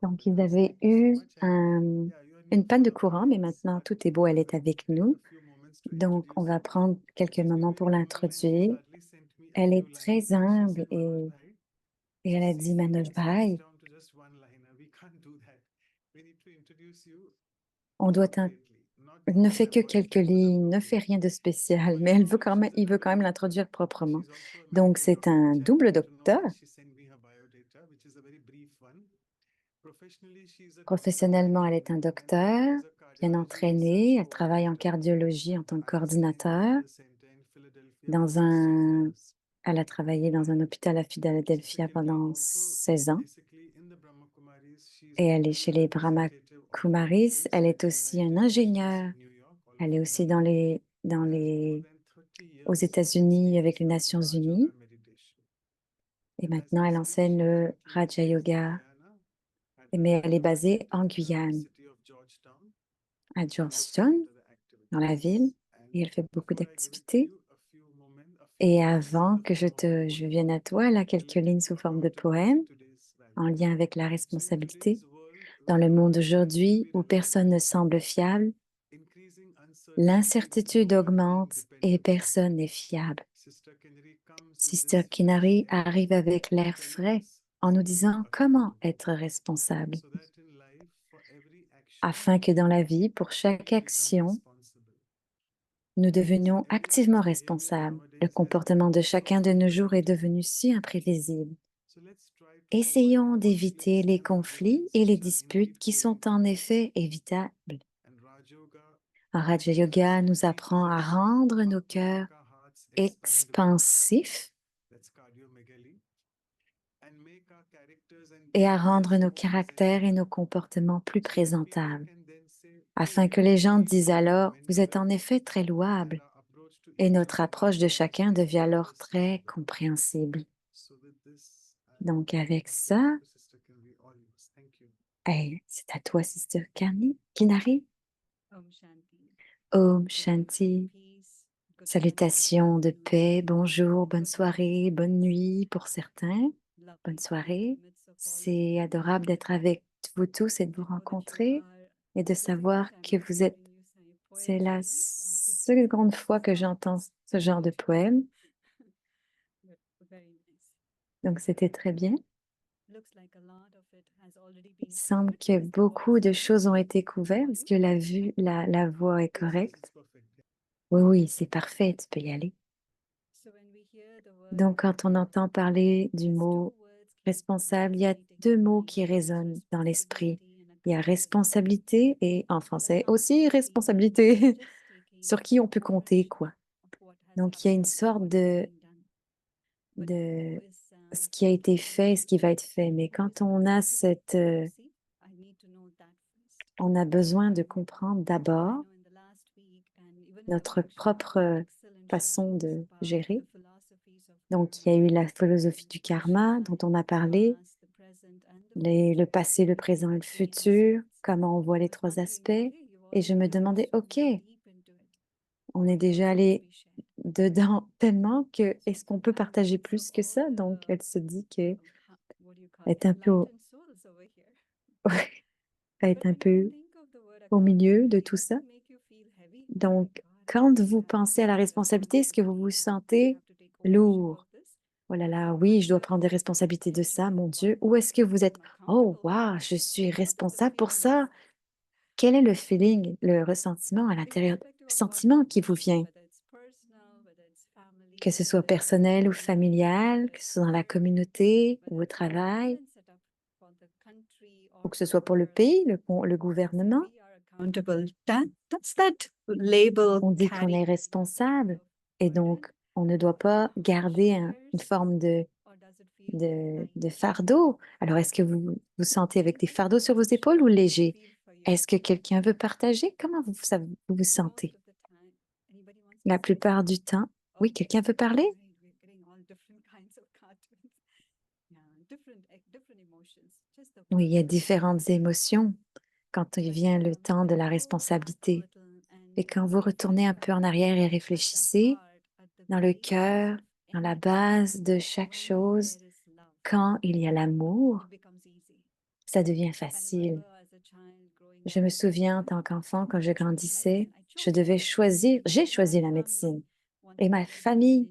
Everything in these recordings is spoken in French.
Donc, ils avaient eu une panne de courant, mais maintenant tout est beau, elle est avec nous. Donc, on va prendre quelques moments pour l'introduire. Elle est très humble et elle a dit, Manoj Bhai, on doit elle ne fait que quelques lignes, ne fait rien de spécial, mais il veut quand même l'introduire proprement. Donc, c'est un double docteur. Professionnellement, elle est un docteur, bien entraînée. Elle travaille en cardiologie en tant que coordinateur. Elle a travaillé dans un hôpital à Philadelphia pendant 16 ans. Et elle est chez les Brahma Kumaris. Elle est aussi un ingénieur. Elle est aussi aux États-Unis avec les Nations Unies. Et maintenant, elle enseigne le Raja Yoga. Mais elle est basée en Guyane, à Georgetown, dans la ville. Et elle fait beaucoup d'activités. Et avant que je vienne à toi, là, quelques lignes sous forme de poème en lien avec la responsabilité. Dans le monde aujourd'hui où personne ne semble fiable, l'incertitude augmente et personne n'est fiable. Sister Kinari arrive avec l'air frais en nous disant comment être responsable, afin que dans la vie, pour chaque action, nous devenions activement responsables. Le comportement de chacun de nos jours est devenu si imprévisible. Essayons d'éviter les conflits et les disputes qui sont en effet évitables. Un Raja Yoga nous apprend à rendre nos cœurs expansifs et à rendre nos caractères et nos comportements plus présentables, afin que les gens disent alors, vous êtes en effet très louable, et notre approche de chacun devient alors très compréhensible. Donc avec ça, hey, c'est à toi, Sister Kinari. Om Shanti. Salutations de paix, bonjour, bonne soirée, bonne nuit pour certains. Bonne soirée. C'est adorable d'être avec vous tous et de vous rencontrer et de savoir que vous êtes. C'est la seconde fois que j'entends ce genre de poème. Donc c'était très bien. Il semble que beaucoup de choses ont été couvertes. Est-ce que la voix est correcte? Oui, oui, c'est parfait, tu peux y aller. Donc, quand on entend parler du mot responsable, il y a deux mots qui résonnent dans l'esprit. Il y a responsabilité et en français aussi responsabilité, sur qui on peut compter, quoi. Donc, il y a une sorte de ce qui a été fait et ce qui va être fait. Mais quand on a on a besoin de comprendre d'abord notre propre façon de gérer. Donc, il y a eu la philosophie du karma dont on a parlé, le passé, le présent et le futur, comment on voit les trois aspects. Et je me demandais, OK, on est déjà allé dedans tellement que est-ce qu'on peut partager plus que ça? Donc, elle se dit que est un peu est un peu au milieu de tout ça. Donc, quand vous pensez à la responsabilité, est-ce que vous vous sentez lourd? Oh là là, oui, je dois prendre des responsabilités de ça, mon Dieu. Ou est-ce que vous êtes, oh, waouh, je suis responsable pour ça? Quel est le feeling, le ressentiment à l'intérieur, le sentiment qui vous vient? Que ce soit personnel ou familial, que ce soit dans la communauté ou au travail, ou que ce soit pour le pays, le gouvernement. On dit qu'on est responsable et donc on ne doit pas garder une forme de fardeau. Alors, est-ce que vous vous sentez avec des fardeaux sur vos épaules ou léger? Est-ce que quelqu'un veut partager? Comment vous vous sentez? La plupart du temps, oui, quelqu'un veut parler? Oui, il y a différentes émotions quand il vient le temps de la responsabilité. Et quand vous retournez un peu en arrière et réfléchissez, dans le cœur, dans la base de chaque chose. Quand il y a l'amour, ça devient facile. Je me souviens en tant qu'enfant, quand je grandissais, je devais choisir, j'ai choisi la médecine et ma famille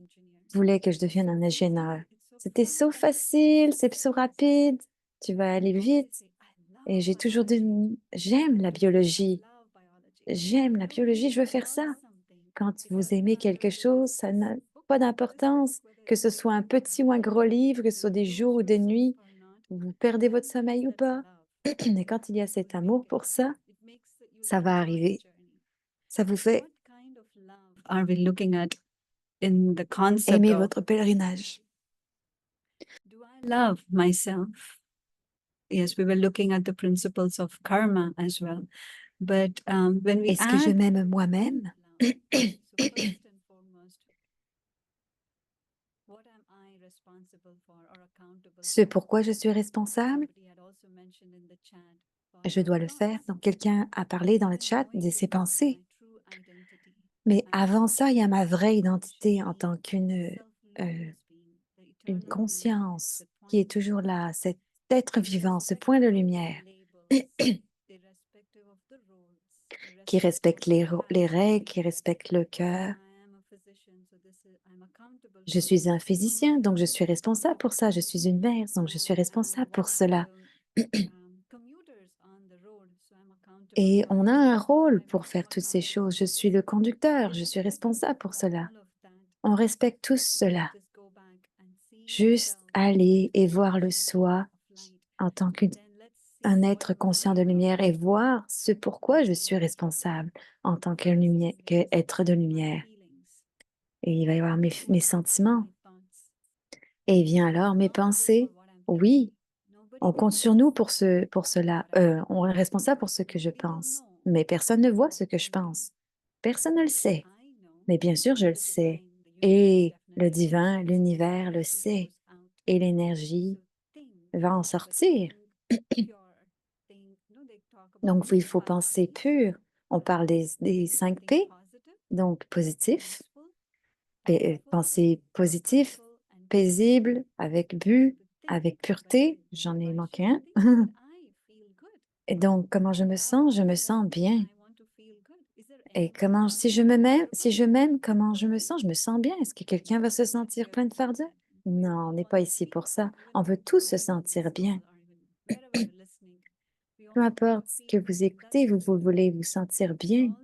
voulait que je devienne un ingénieur. C'était so facile, c'est so rapide, tu vas aller vite. Et j'ai toujours dit, j'aime la biologie, je veux faire ça. Quand vous aimez quelque chose, ça n'a pas d'importance, que ce soit un petit ou un gros livre, que ce soit des jours ou des nuits, vous perdez votre sommeil ou pas. Mais quand il y a cet amour pour ça, ça va arriver. Ça vous fait Are we looking at in the concept aimer of votre pèlerinage. do I love myself? Yes, we were looking at the principles of karma as well. But when we Est-ce que je add m'aime moi-même? Ce pourquoi je suis responsable, je dois le faire. Donc, quelqu'un a parlé dans le chat de ses pensées. Mais avant ça, il y a ma vraie identité en tant une conscience qui est toujours là, cet être vivant, ce point de lumière qui respecte les règles, qui respecte le cœur. Je suis un physicien, donc je suis responsable pour ça. Je suis une mère, donc je suis responsable pour cela. Et on a un rôle pour faire toutes ces choses. Je suis le conducteur, je suis responsable pour cela. On respecte tous cela. Juste aller et voir le soi en tant qu'un être conscient de lumière et voir ce pourquoi je suis responsable en tant qu'être de lumière. Et il va y avoir mes sentiments. Et vient alors mes pensées. Oui, on compte sur nous pour cela. On est responsable pour ce que je pense. Mais personne ne voit ce que je pense. Personne ne le sait. Mais bien sûr, je le sais. Et le divin, l'univers le sait. Et l'énergie va en sortir. Donc, il faut penser pur. On parle des 5 P, donc positif, penser positif, paisible, avec but, avec pureté. J'en ai manqué un. Et donc, comment je me sens? Je me sens bien. Et comment, si je m'aime, comment je me sens? Je me sens bien. Est-ce que quelqu'un va se sentir plein de fardeau? Non, on n'est pas ici pour ça. On veut tous se sentir bien. Peu importe ce que vous écoutez, vous voulez vous sentir bien.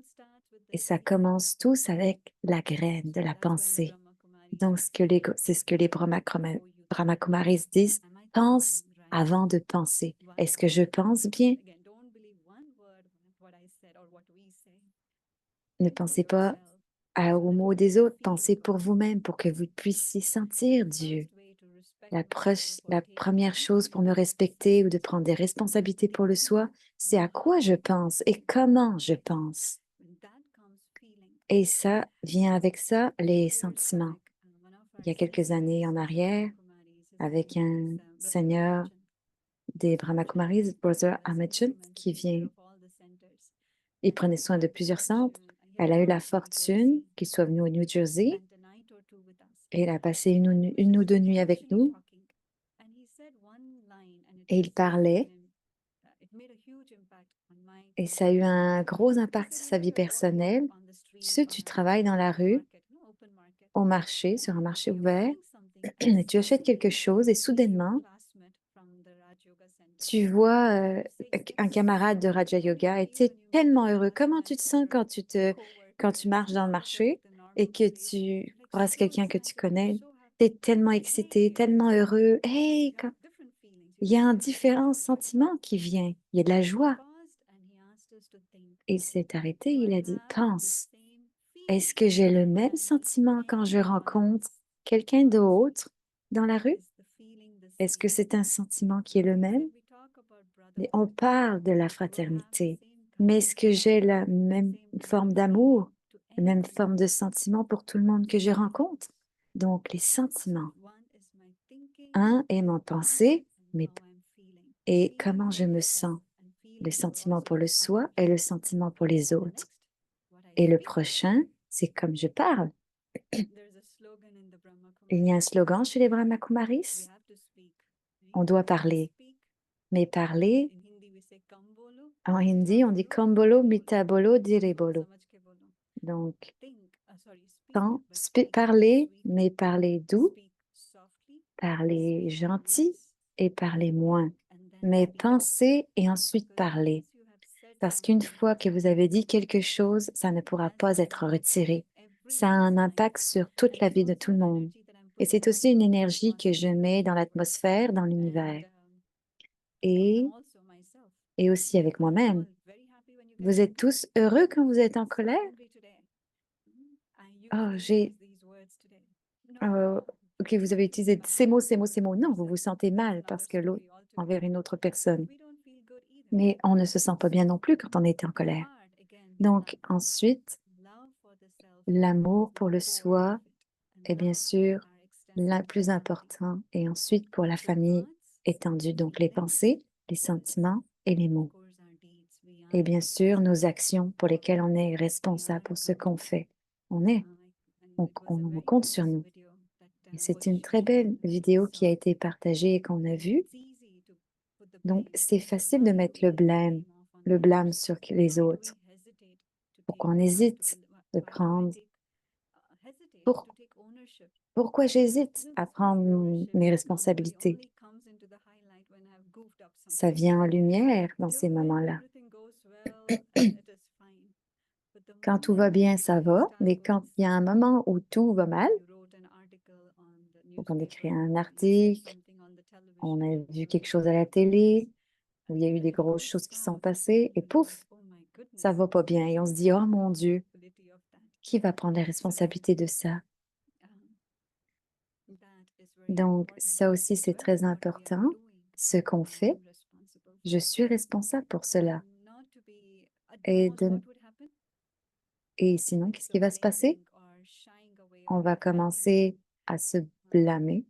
Et ça commence tous avec la graine de la pensée. Donc, c'est ce que les Brahmakumaris disent. Pense avant de penser. Est-ce que je pense bien? Ne pensez pas aux mots des autres, pensez pour vous-même, pour que vous puissiez sentir Dieu. La première chose pour me respecter ou de prendre des responsabilités pour le soi, c'est à quoi je pense et comment je pense. Et ça vient avec ça, les sentiments. Il y a quelques années en arrière, avec un seigneur des Brahmakumaris, Brother Amachut, qui vient, il prenait soin de plusieurs centres. Elle a eu la fortune qu'il soit venu au New Jersey et elle a passé une ou deux nuits avec nous et il parlait et ça a eu un gros impact sur sa vie personnelle. Tu sais, tu travailles dans la rue, au marché, sur un marché ouvert, et tu achètes quelque chose et soudainement, tu vois un camarade de Raja Yoga et tu es tellement heureux. Comment tu te sens quand tu marches dans le marché et que tu croises quelqu'un que tu connais? Tu es tellement excité, tellement heureux. Hey, il y a un différent sentiment qui vient. Il y a de la joie. Il s'est arrêté, il a dit, pense, est-ce que j'ai le même sentiment quand je rencontre quelqu'un d'autre dans la rue? Est-ce que c'est un sentiment qui est le même? Mais on parle de la fraternité, mais est-ce que j'ai la même forme d'amour, la même forme de sentiment pour tout le monde que je rencontre? Donc, les sentiments. Un est mon pensée, et comment je me sens. Le sentiment pour le soi et le sentiment pour les autres. Et le prochain, c'est comme je parle. Il y a un slogan chez les Brahma Kumaris. On doit parler. Mais parler, en hindi, on dit Kambolo, Mitabolo, Direbolo. Donc, parler, mais parler doux, parler gentil et parler moins. Mais penser et ensuite parler. Parce qu'une fois que vous avez dit quelque chose, ça ne pourra pas être retiré. Ça a un impact sur toute la vie de tout le monde. Et c'est aussi une énergie que je mets dans l'atmosphère, dans l'univers. Et, et aussi avec moi-même. Vous êtes tous heureux quand vous êtes en colère? Oh, ok, vous avez utilisé ces mots, ces mots, ces mots. Non, vous vous sentez mal parce que l'autre, envers une autre personne. Mais on ne se sent pas bien non plus quand on est en colère. Donc, ensuite, l'amour pour le soi est bien sûr le plus important. Et ensuite, pour la famille étendue, donc les pensées, les sentiments et les mots. Et bien sûr, nos actions pour lesquelles on est responsable pour ce qu'on fait. On compte sur nous. Et c'est une très belle vidéo qui a été partagée et qu'on a vue. Donc, c'est facile de mettre le blâme sur les autres. Pourquoi on hésite de prendre... Pour- Pourquoi j'hésite à prendre mes responsabilités? Ça vient en lumière dans ces moments-là. Quand tout va bien, ça va, mais quand il y a un moment où tout va mal, donc on écrit un article, on a vu quelque chose à la télé, où il y a eu des grosses choses qui sont passées, et pouf, ça va pas bien. Et on se dit, oh mon Dieu, qui va prendre la responsabilité de ça? Donc, ça aussi, c'est très important. Ce qu'on fait, je suis responsable pour cela. Et, et sinon, qu'est-ce qui va se passer? On va commencer à se blâmer.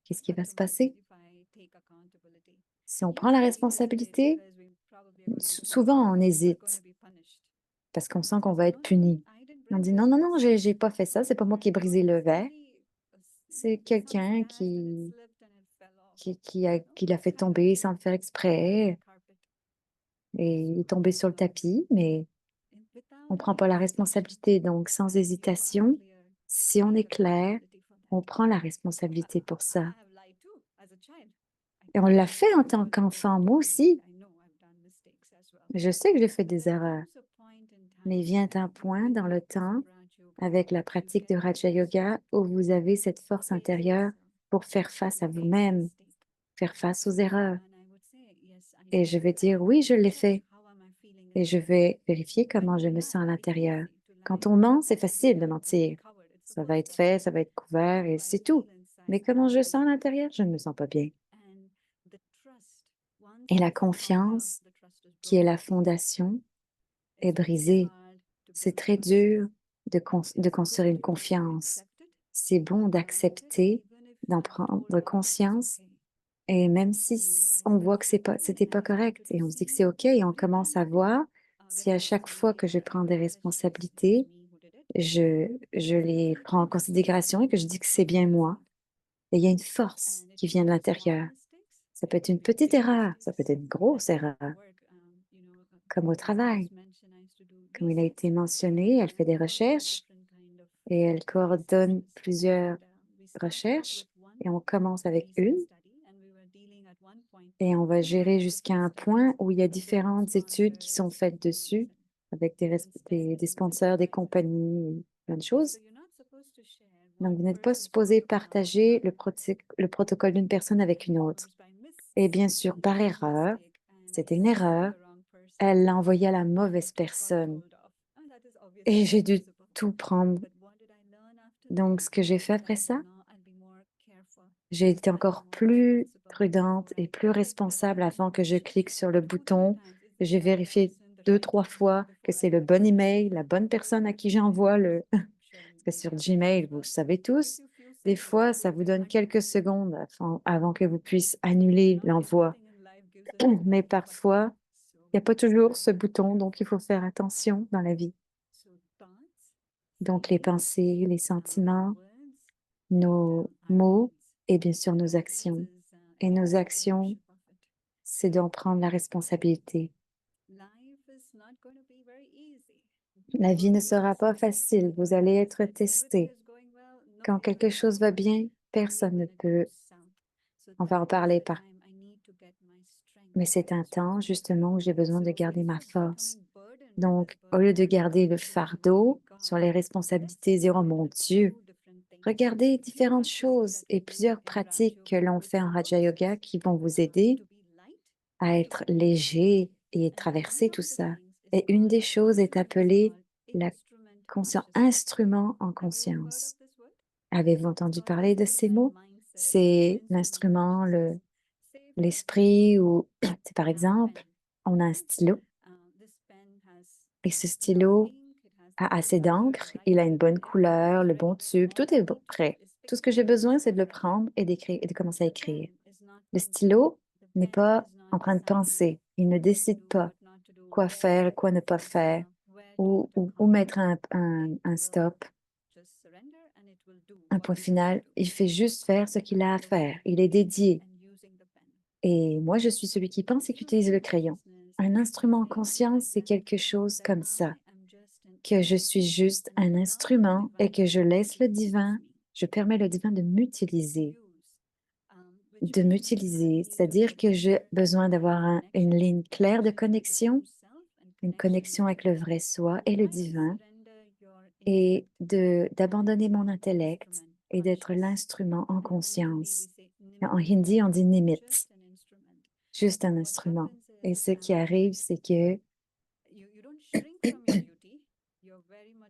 Qu'est-ce qui va se passer? Si on prend la responsabilité, souvent on hésite parce qu'on sent qu'on va être puni. On dit non, non, non, j'ai pas fait ça, c'est pas moi qui ai brisé le verre. C'est quelqu'un qui l'a fait tomber sans le faire exprès et il est tombé sur le tapis, mais on prend pas la responsabilité. Donc, sans hésitation, si on est clair, on prend la responsabilité pour ça. Et on l'a fait en tant qu'enfant, moi aussi. Je sais que j'ai fait des erreurs, mais il vient un point dans le temps, avec la pratique de Raja Yoga, où vous avez cette force intérieure pour faire face à vous-même, faire face aux erreurs. Et je vais dire, oui, je l'ai fait. Et je vais vérifier comment je me sens à l'intérieur. Quand on ment, c'est facile de mentir. Ça va être fait, ça va être couvert et c'est tout. Mais comment je sens à l'intérieur, je ne me sens pas bien. Et la confiance, qui est la fondation, est brisée. C'est très dur de construire une confiance. C'est bon d'accepter, d'en prendre conscience. Et même si on voit que c'était pas correct et on se dit que c'est OK et on commence à voir si à chaque fois que je prends des responsabilités, je les prends en considération et que je dis que c'est bien moi. Et il y a une force qui vient de l'intérieur. Ça peut être une petite erreur, ça peut être une grosse erreur, comme au travail. Comme il a été mentionné, elle fait des recherches et elle coordonne plusieurs recherches et on commence avec une et on va gérer jusqu'à un point où il y a différentes études qui sont faites dessus avec des sponsors, des compagnies, plein de choses. Donc, vous n'êtes pas supposé partager le protocole d'une personne avec une autre. Et bien sûr, par erreur, c'était une erreur, elle l'a envoyé à la mauvaise personne. Et j'ai dû tout prendre. Donc, ce que j'ai fait après ça, j'ai été encore plus prudente et plus responsable avant que je clique sur le bouton. J'ai vérifié 2, 3 fois que c'est le bon email, la bonne personne à qui j'envoie le... Parce que sur Gmail, vous le savez tous, des fois, ça vous donne quelques secondes avant que vous puissiez annuler l'envoi. Mais parfois, il n'y a pas toujours ce bouton, donc il faut faire attention dans la vie. Donc les pensées, les sentiments, nos mots et bien sûr nos actions. Et nos actions, c'est d'en prendre la responsabilité. La vie ne sera pas facile, vous allez être testé. Quand quelque chose va bien, personne ne peut, on va en parler par, mais c'est un temps justement où j'ai besoin de garder ma force. Donc, au lieu de garder le fardeau sur les responsabilités, dire, oh mon Dieu, regardez différentes choses et plusieurs pratiques que l'on fait en Raja Yoga qui vont vous aider à être léger et traverser tout ça. Et une des choses est appelée la instrument en conscience. Avez-vous entendu parler de ces mots? C'est l'instrument, l'esprit ou c'est par exemple, on a un stylo et ce stylo a assez d'encre, il a une bonne couleur, le bon tube, tout est prêt. Tout ce que j'ai besoin, c'est de le prendre et d'écrire et de commencer à écrire. Le stylo n'est pas en train de penser, il ne décide pas quoi faire et quoi ne pas faire, ou mettre un stop, un point final. Il fait juste faire ce qu'il a à faire. Il est dédié. Et moi, je suis celui qui pense et qui utilise le crayon. Un instrument en conscience, c'est quelque chose comme ça, que je suis juste un instrument et que je laisse le divin, je permets le divin de m'utiliser, c'est-à-dire que j'ai besoin d'avoir une ligne claire de connexion, une connexion avec le vrai soi et le divin, et d'abandonner mon intellect et d'être l'instrument en conscience. En hindi, on dit nimit, juste un instrument. Et ce qui arrive, c'est que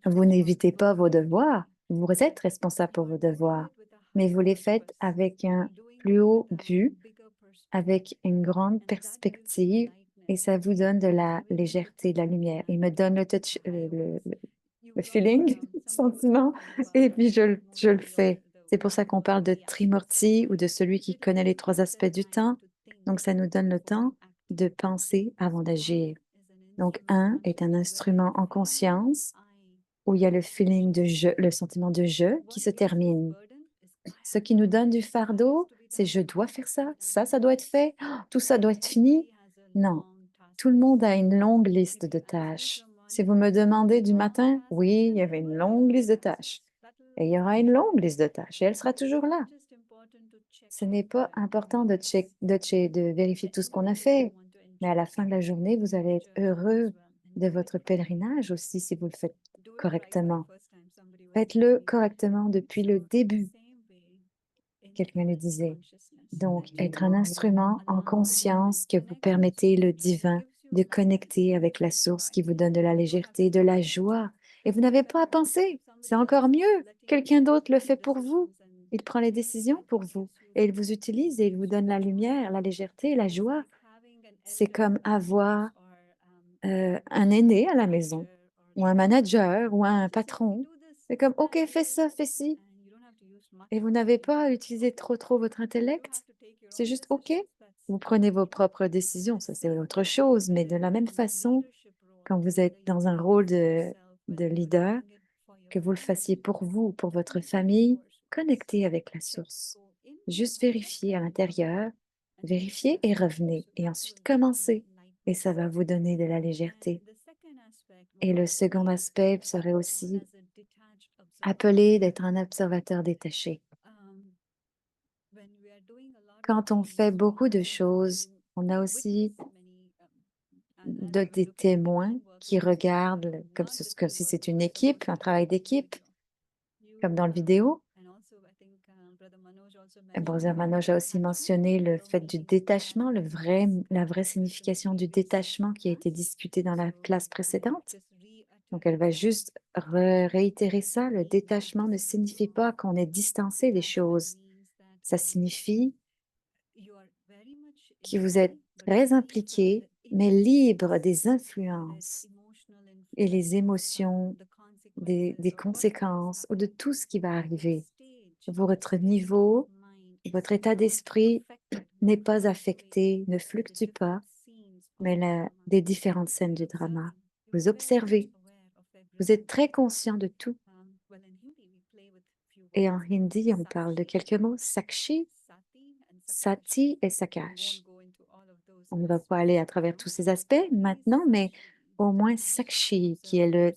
vous n'évitez pas vos devoirs, vous êtes responsable pour vos devoirs, mais vous les faites avec un plus haut but, avec une grande perspective, et ça vous donne de la légèreté, de la lumière. Il me donne le touch, le feeling, le sentiment, et puis je le fais. C'est pour ça qu'on parle de Trimurti ou de celui qui connaît les trois aspects du temps. Donc, ça nous donne le temps de penser avant d'agir. Donc, un est un instrument en conscience où il y a le feeling de je, le sentiment de je qui se termine. Ce qui nous donne du fardeau, c'est je dois faire ça, ça doit être fait, tout ça doit être fini. Non, tout le monde a une longue liste de tâches. Si vous me demandez du matin, oui, il y avait une longue liste de tâches. Et il y aura une longue liste de tâches et elle sera toujours là. Ce n'est pas important de vérifier tout ce qu'on a fait, mais à la fin de la journée, vous allez être heureux de votre pèlerinage aussi si vous le faites correctement. Faites-le correctement depuis le début, quelqu'un le disait. Donc, être un instrument en conscience que vous permettez le divin de connecter avec la source qui vous donne de la légèreté, de la joie. Et vous n'avez pas à penser. C'est encore mieux. Quelqu'un d'autre le fait pour vous. Il prend les décisions pour vous. Et il vous utilise et il vous donne la lumière, la légèreté, la joie. C'est comme avoir un aîné à la maison, ou un manager, ou un patron. C'est comme, OK, fais ça, fais ci. Et vous n'avez pas à utiliser trop votre intellect. C'est juste OK. Vous prenez vos propres décisions, ça c'est autre chose, mais de la même façon, quand vous êtes dans un rôle de leader, que vous le fassiez pour vous, pour votre famille, connectez avec la source. Juste vérifiez à l'intérieur, vérifiez et revenez. Et ensuite commencez. Et ça va vous donner de la légèreté. Et le second aspect serait aussi appelé d'être un observateur détaché. Quand on fait beaucoup de choses, on a aussi des témoins qui regardent comme si c'est une équipe, un travail d'équipe, comme dans le vidéo. Brother Manoj a aussi mentionné le fait du détachement, la vraie signification du détachement qui a été discutée dans la classe précédente. Donc, elle va juste réitérer ça. Le détachement ne signifie pas qu'on est distancé des choses. Ça signifie que vous êtes très impliqué, mais libre des influences et les émotions, des conséquences ou de tout ce qui va arriver. Votre niveau, votre état d'esprit n'est pas affecté, ne fluctue pas, mais des différentes scènes du drama. Vous observez, vous êtes très conscient de tout. Et en hindi, on parle de quelques mots, Sakshi, Sati et Sakash. On ne va pas aller à travers tous ces aspects maintenant, mais au moins Sakshi, qui est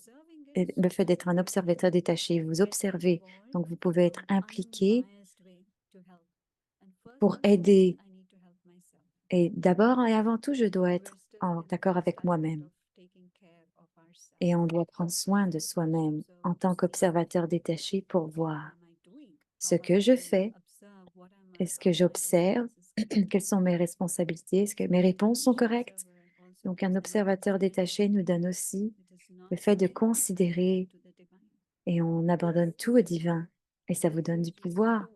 le fait d'être un observateur détaché. Vous observez, donc vous pouvez être impliqué pour aider. Et d'abord et avant tout, je dois être en accord avec moi-même. Et on doit prendre soin de soi-même en tant qu'observateur détaché pour voir ce que je fais, est-ce que j'observe, quelles sont mes responsabilités, est-ce que mes réponses sont correctes. Donc un observateur détaché nous donne aussi le fait de considérer et on abandonne tout au divin et ça vous donne du pouvoir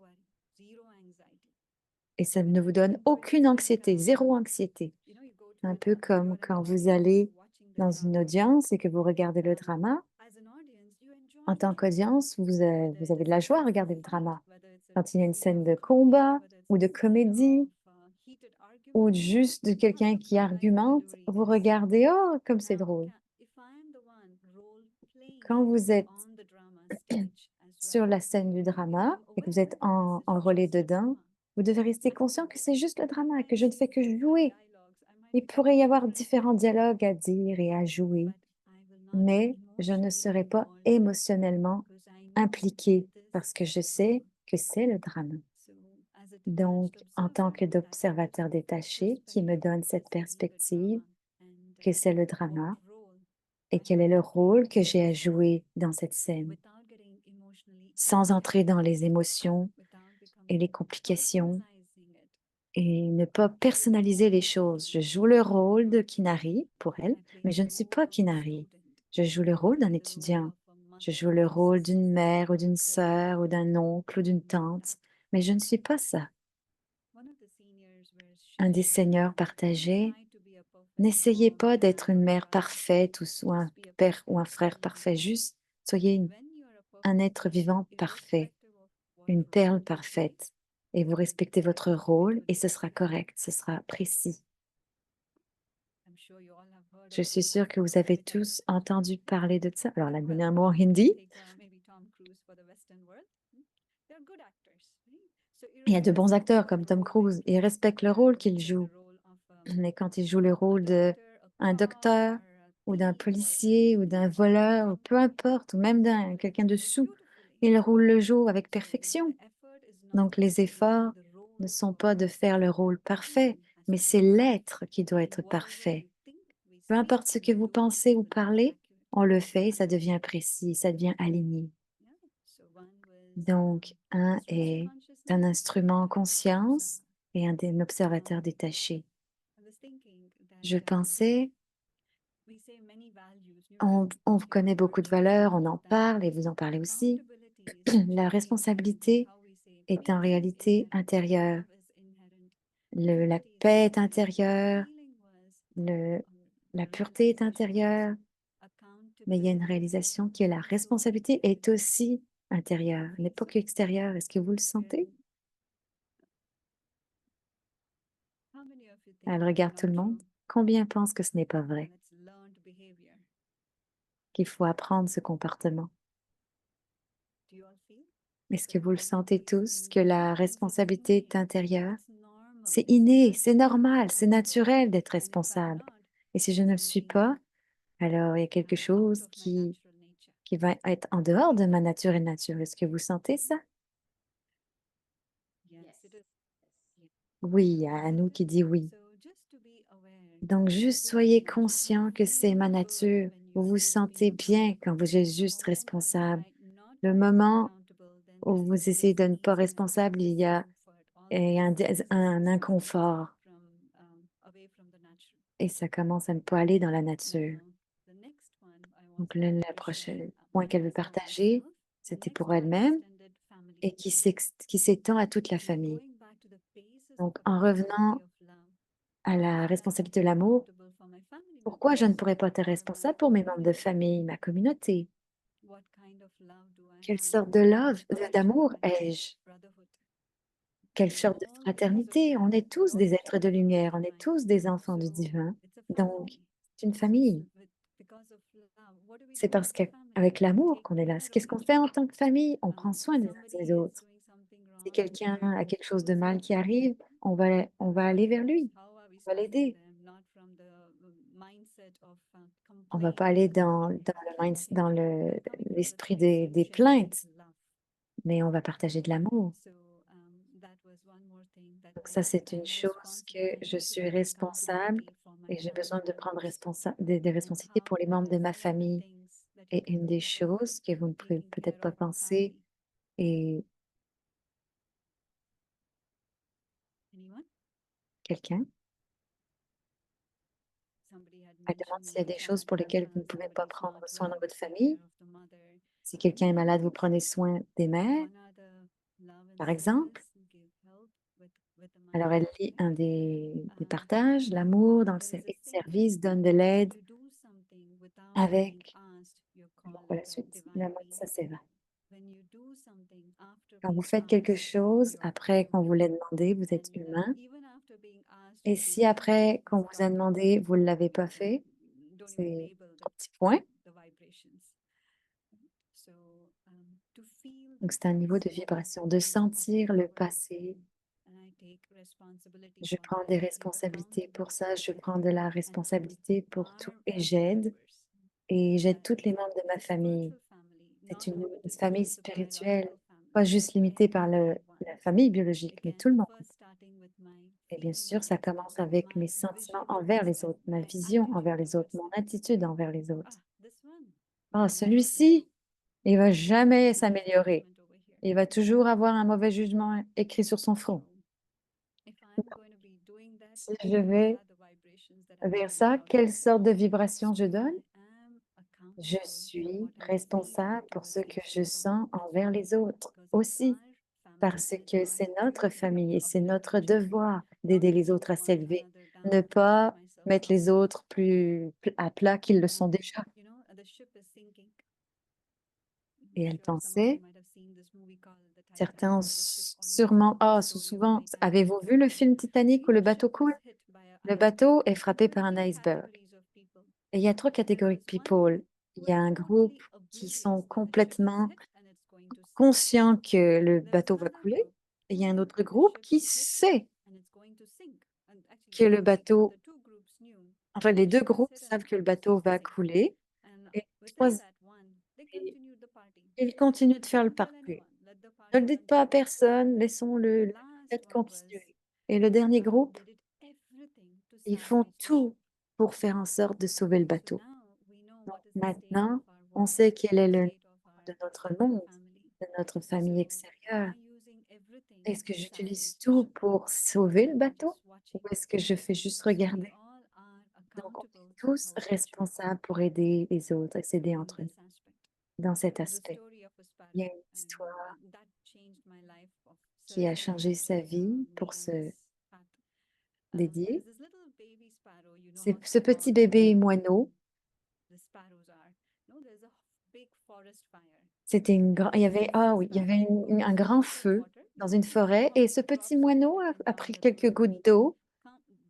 et ça ne vous donne aucune anxiété, zéro anxiété. Un peu comme quand vous allez dans une audience et que vous regardez le drama. En tant qu'audience, vous avez de la joie à regarder le drama. Quand il y a une scène de combat ou de comédie ou juste de quelqu'un qui argumente, vous regardez, oh, comme c'est drôle. Quand vous êtes sur la scène du drama et que vous êtes enrôlé dedans, vous devez rester conscient que c'est juste le drama, que je ne fais que jouer. Il pourrait y avoir différents dialogues à dire et à jouer, mais je ne serai pas émotionnellement impliquée parce que je sais que c'est le drama. Donc, en tant que d'observateur détaché qui me donne cette perspective que c'est le drama et quel est le rôle que j'ai à jouer dans cette scène, sans entrer dans les émotions et les complications et ne pas personnaliser les choses. Je joue le rôle de Kinari pour elle, mais je ne suis pas Kinari. Je joue le rôle d'un étudiant. Je joue le rôle d'une mère ou d'une sœur ou d'un oncle ou d'une tante, mais je ne suis pas ça. Un des seigneurs partageait, n'essayez pas d'être une mère parfaite ou un père ou un frère parfait, juste soyez un être vivant parfait, une perle parfaite, et vous respectez votre rôle et ce sera correct, ce sera précis. Je suis sûre que vous avez tous entendu parler de ça. Alors, elle a donné un mot en hindi. Il y a de bons acteurs comme Tom Cruise. Ils respectent le rôle qu'ils jouent. Mais quand ils jouent le rôle d'un docteur ou d'un policier ou d'un voleur, ou peu importe, ou même d'un quelqu'un de sous, ils roulent le jeu avec perfection. Donc les efforts ne sont pas de faire le rôle parfait, mais c'est l'être qui doit être parfait. Peu importe ce que vous pensez ou parlez, on le fait et ça devient précis, ça devient aligné. Donc, un est un instrument en conscience et un observateur détaché. Je pensais, on connaît beaucoup de valeurs, on en parle et vous en parlez aussi. La responsabilité est en réalité intérieure. La paix est intérieure, la pureté est intérieure, mais il y a une réalisation qui est la responsabilité est aussi intérieure, elle n'est pas qu'extérieure. Est-ce que vous le sentez? Elle regarde tout le monde. Combien pensent que ce n'est pas vrai, qu'il faut apprendre ce comportement? Est-ce que vous le sentez tous, que la responsabilité est intérieure? C'est inné, c'est normal, c'est naturel d'être responsable. Et si je ne le suis pas, alors il y a quelque chose qui va être en dehors de ma nature et nature. Est-ce que vous sentez ça? Oui, il y a Anou qui dit oui. Donc, juste soyez conscient que c'est ma nature. Vous vous sentez bien quand vous êtes juste responsable. Le moment où vous essayez de ne pas responsable, il y a un inconfort et ça commence à ne pas aller dans la nature. Donc, le prochain point qu'elle veut partager, c'était pour elle-même et qui s'étend à toute la famille. Donc, en revenant à la responsabilité de l'amour, pourquoi je ne pourrais pas être responsable pour mes membres de famille, ma communauté? Quelle sorte de d'amour ai-je? Quelle sorte de fraternité? On est tous des êtres de lumière, on est tous des enfants du divin. Donc, c'est une famille. C'est parce qu'à avec l'amour qu'on est là. Qu'est-ce qu'on fait en tant que famille? On prend If soin des uns des somebody is autres. doing something Si wrong, quelqu'un a quelque chose de who's mal qui helping arrive, them? on va aller vers lui, How are we on va serving l'aider. them? Not from the mindset of On va pas aller complaint or dans coming from the l'esprit place of des plaintes, genuine love. mais on va partager de l'amour. So that was one more thing that Donc ça, I c'est une am chose que responsible. I je need to suis take responsable accountability for my et j'ai besoin family de prendre members des and responsabilités pour how les what membres are de ma some of the famille. things that you Et can une des do for choses que vous ne pouvez taking peut-être care pas of your penser family. et Anyone? quelqu'un, Somebody had elle demande mentioned s'il in y a the des choses chat pour that lesquelles vous ne pouvez pas somebody is prendre not soin dans well, votre take care famille. of the mother. Si quelqu'un est malade, vous prenez soin des mères, One other love and par exemple. service, give help with the Alors, mother. elle lit Okay. un des partages, l'amour dans There is a et le saying, service donne de when l'aide you do something without being avec, asked, you're bon, called pour la suite, divine ça being. c'est vrai. When you do something after Quand vous being faites quelque asked, chose, you're après qu'on vous divine. l'ait demandé, vous êtes And humain. even after being asked, Et you feel si guilty, après qu'on vous a stop it. demandé, vous ne l'avez pas fait, Don't even c'est label trois petits points. the vibrations. So to feel the Donc, c'est un niveau de past vibration, de and of sentir le forward. passé. And I take responsibility Je for prends that. des I take responsabilités pour ça, je accountability prends de la and responsabilité pour tout our et family j'aide. members, Et j'aide toutes les membres de ma the famille. spiritual family, C'est not une limited to famille just the spirituelle, biological pas family, juste limitée par la everyone. famille biologique, mais tout Again, le monde. first starting with my Et bien sûr, feelings, ça commence avec mes my sentiments vision envers towards les them, autres, ma my vision envers attitude les autres, towards mon them. attitude envers les autres. This one Oh, will never be celui-ci, il va good. There's jamais a bad s'améliorer. judgment over here. Il va toujours avoir un mauvais jugement écrit sur son So front. if I'm going to be doing that, Si je what vais are the vibrations that I'm vers sending ça, out quelle there? sorte de vibration je So donne? I am Je accountable for suis what I'm feeling responsable pour ce towards que these je people sens as envers well, les autres because it's aussi, our family parce and it's que our c'est notre duty famille et to c'est uplift notre each other, devoir not d'aider to les pull autres à one s'élever. another Ne down and lift pas myself mettre up. les autres plus à plat qu'ils le sont déjà. The ship is sinking. Et I'm elle sure some of you pensait, might have seen this movie called The Titanic, certains or the ship, or you might sûrement, know the story of souvent, Titanic. avez-vous vu le film Titanic où le The ship bateau was coule? hit by an Le iceberg. bateau est And frappé there were par un three iceberg. categories of people. Et il y a trois There catégories de was one people. who Il y were a un groupe totally qui oblivious sont that the ship was complètement hit and it's going to sink. conscients que le There was bateau va another couler. group Et il who y a un knew autre that the groupe ship qui was hit sait and it's going to sink. And actually, que le bateau, the two groups knew enfin that les the deux ship was groupes hit and savent it's que le going to bateau va sink. couler. And Et within trois, that one, they et continued the party. ils continuent de faire le Don't tell parcours. anyone. Let the Ne le party dites pas à continue. personne, The laissons-le last fait one was continuer. Et le dernier groupe, they did everything to ils font salvage the ship. tout pour faire en sorte de sauver le So bateau. now we know Donc what is the state of maintenant, our on world, sait quel est the le state of nom our de notre monde, family. de notre So famille am extérieure. I using everything Est-ce que to salvage j'utilise the tout ship, pour sauver le or am I bateau just ou watching? est-ce que je fais juste So we regarder? all are Donc on accountable est for tous helping each other responsables pour aider les autres et s'aider in entre eux this aspect. dans cet There's a aspect. story of a Il y a sparrow, une histoire and that changed my life of qui a serving changé sa such vie pour making se this path. There is dédier. this little baby sparrow. You know C'est how ce petit small bébé moineau, the sparrows are. No, there's a big forest fire. c'était il y And avait, this ah oui, il y avait sparrow un goes grand to the feu water, dans une takes forêt et small ce petit drops of moineau water a down pris the river, quelques gouttes d'eau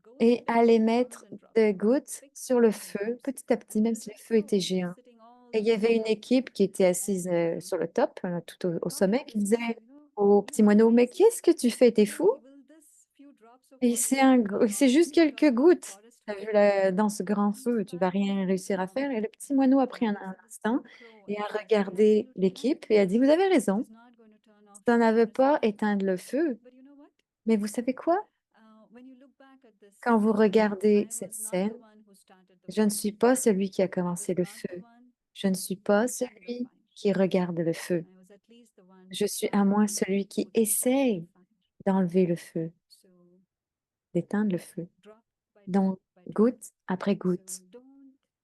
goes et there, allait drops mettre and drops, des gouttes picks sur up le and feu drops. petit à petit, And même there's si a le feu crew était géant. sitting all Et the il y way avait une below. équipe qui était assise And sur le top, tout au talking sommet, to qui the disait sparrow, au are petit you moineau, mais crazy? qu'est-ce que tu fais? T'es fou? Will this few drops of Et water save the c'est juste whole quelques gouttes. forest T'as fire? vu dans ce grand And the feu, tu vas sparrow rien looked réussir à down faire. Et le petit moineau a pris and un this instant crow et and a said, "You're regardé absolutely right. l'équipe et a dit, vous avez It raison, is not going to turn off ça the n'avait forest pas fire." éteindre le feu. But you know what? Mais vous savez quoi? When you look back at this Quand vous scene, regardez I cette was not scène, the one who started the je ne fire. suis pas celui qui a I was commencé le not the feu. one Je ne suis who pas lighted the celui fire. qui regarde le feu. I was at least the one Je suis à trying moins to celui qui put out the essaye fire. d'enlever le feu, So d'éteindre le feu. drop by drop Donc, by drop. goutte après So goutte. don't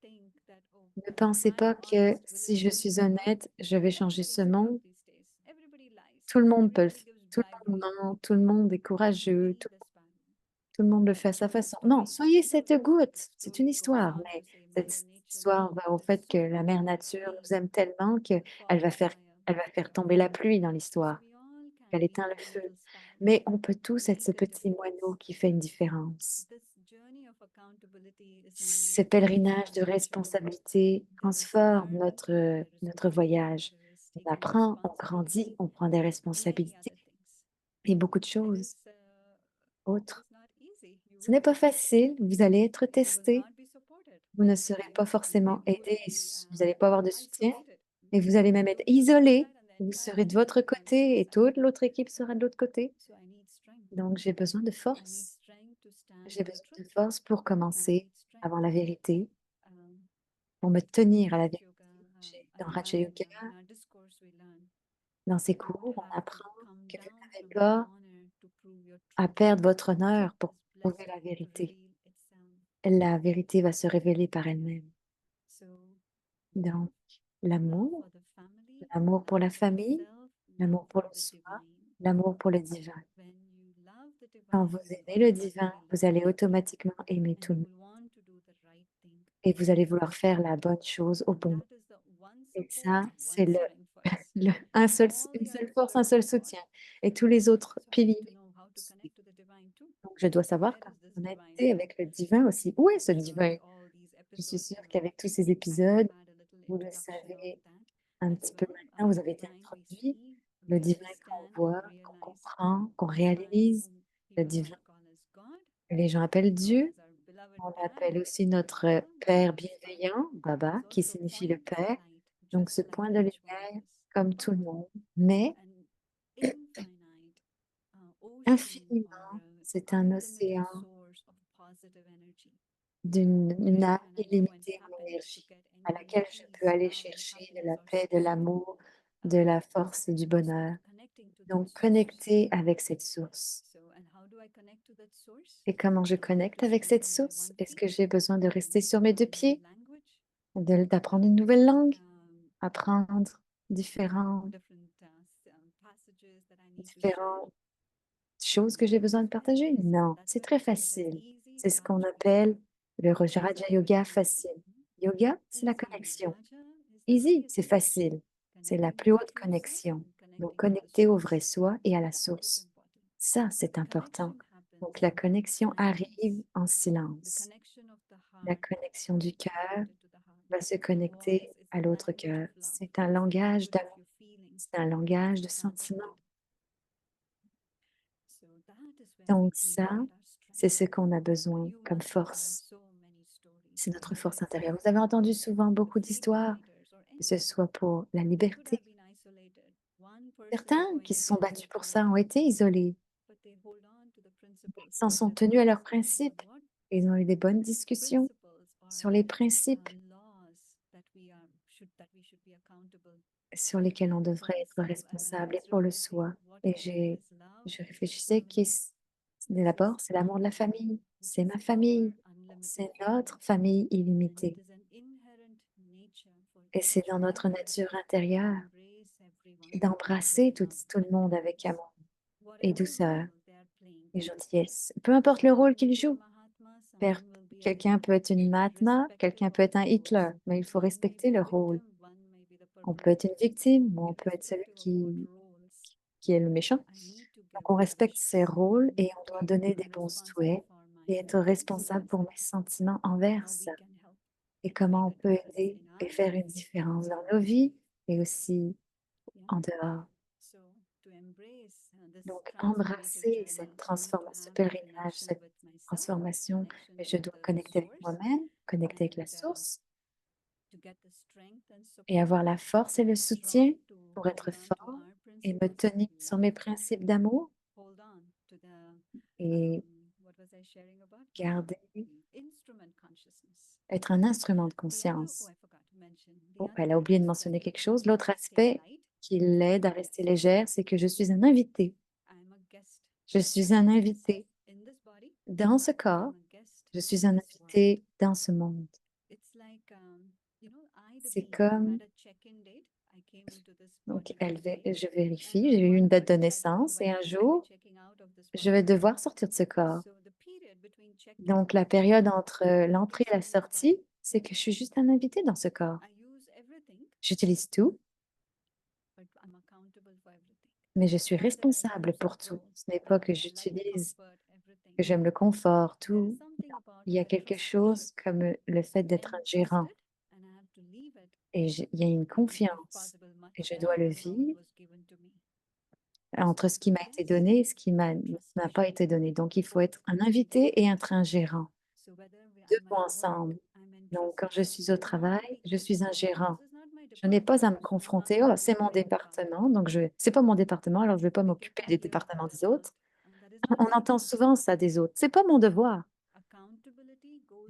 think that, oh, Ne if pensez I'm pas que honest, will it si je change suis the world? honnête, je vais changer Everybody ce gives up monde. these days. Everybody lies. Tout le monde peut le Everybody faire. gives Tout le bribery. monde ment, tout le monde est courageux, Be the sparrow. tout le monde le fait à That's sa what the façon. Non, story. soyez cette The goutte. C'est une story goes histoire, on mais to say Mother cette Nature histoire loved va au us fait que so la mère much that nature she nous aime tellement qu'elle va caused faire, fire elle va to faire tomber come. la pluie dans So l'histoire. we all can Elle be éteint le that feu. little sparrow, Mais on peut tous être ce make a petit difference. moineau qui fait une différence. This journey of Ce pèlerinage de responsabilité transforme notre voyage. On apprend, on grandit, on prend des responsabilités et beaucoup de choses autres. Ce n'est pas facile, vous allez être testé, vous ne serez pas forcément aidé, vous n'allez pas avoir de soutien et vous allez même être isolé. Vous serez de votre côté et toute l'autre équipe sera de l'autre côté. Donc, j'ai besoin de force. J'ai besoin de force pour commencer à voir la vérité, pour me tenir à la vérité. Dans Raja Yoga, dans ces cours, on apprend que vous n'avez pas à perdre votre honneur pour trouver la vérité. La vérité va se révéler par elle-même. Donc, l'amour, l'amour pour la famille, l'amour pour le soi, l'amour pour le divin. Quand vous aimez le divin, vous allez automatiquement aimer tout le monde et vous allez vouloir faire la bonne chose au bon moment. Et ça, c'est une seule force, un seul soutien. Et tous les autres piliers. Donc, je dois savoir comment connecter avec le divin aussi. Où est ce divin? Je suis sûre qu'avec tous ces épisodes, vous le savez un petit peu maintenant, vous avez été introduit. Le divin qu'on voit, qu'on comprend, qu'on réalise, le divin que les gens appellent Dieu. On l'appelle aussi notre Père bienveillant, Baba, qui signifie le Père. Donc, ce point de lumière, comme tout le monde, mais infiniment, c'est un océan d'une âme illimitée en énergie, à laquelle je peux aller chercher de la paix, de l'amour, de la force et du bonheur. Donc, connecter avec cette source. Et comment je connecte avec cette source? Est-ce que j'ai besoin de rester sur mes deux pieds, d'apprendre une nouvelle langue, apprendre différentes choses que j'ai besoin de partager? Non, c'est très facile. C'est ce qu'on appelle le Raja Yoga facile. Yoga, c'est la connexion. Easy, c'est facile. C'est la plus haute connexion. Donc, connecter au vrai soi et à la source. Ça, c'est important. Donc, la connexion arrive en silence. La connexion du cœur va se connecter à l'autre cœur. C'est un langage d'amour. C'est un langage de sentiment. Donc, ça, c'est ce qu'on a besoin comme force. C'est notre force intérieure. Vous avez entendu souvent beaucoup d'histoires, que ce soit pour la liberté. Certains qui se sont battus pour ça ont été isolés. Ils s'en sont tenus à leurs principes. Ils ont eu des bonnes discussions sur les principes sur lesquels on devrait être responsable et pour le soi. Et je réfléchissais d'abord, c'est l'amour de la famille. C'est ma famille. C'est notre famille illimitée. Et c'est dans notre nature intérieure d'embrasser tout le monde avec amour et douceur et gentillesse. Peu importe le rôle qu'il joue. Per- Quelqu'un peut être une Mahatma, quelqu'un peut être un Hitler, mais il faut respecter le rôle. On peut être une victime ou on peut être celui qui est le méchant. Donc, on respecte ses rôles et on doit donner des bons souhaits et être responsable pour mes sentiments envers ça. Et comment on peut aider et faire une différence dans nos vies et aussi en dehors. Donc, embrasser cette transformation, ce pèlerinage, cette transformation, et je dois connecter avec moi-même, connecter avec la source et avoir la force et le soutien pour être fort et me tenir sur mes principes d'amour et garder, être un instrument de conscience. Oh, elle a oublié de mentionner quelque chose. L'autre aspect qui l'aide à rester légère, c'est que je suis un invité. Je suis un invité dans ce corps. Je suis un invité dans ce monde. C'est comme, donc je vérifie, j'ai eu une date de naissance et un jour, je vais devoir sortir de ce corps. Donc, la période entre l'entrée et la sortie, c'est que je suis juste un invité dans ce corps. J'utilise tout, mais je suis responsable pour tout. Ce n'est pas que j'utilise, que j'aime le confort, tout. Il y a quelque chose comme le fait d'être un gérant et il y a une confiance et je dois le vivre entre ce qui m'a été donné et ce qui m'a pas été donné. Donc, il faut être un invité et être un gérant. 2 vont ensemble. Donc, quand je suis au travail, je suis un gérant. Je n'ai pas à me confronter: «Oh, c'est mon département, donc c'est pas mon département, alors je vais pas m'occuper des départements des autres». On entend souvent ça des autres: «C'est pas mon devoir».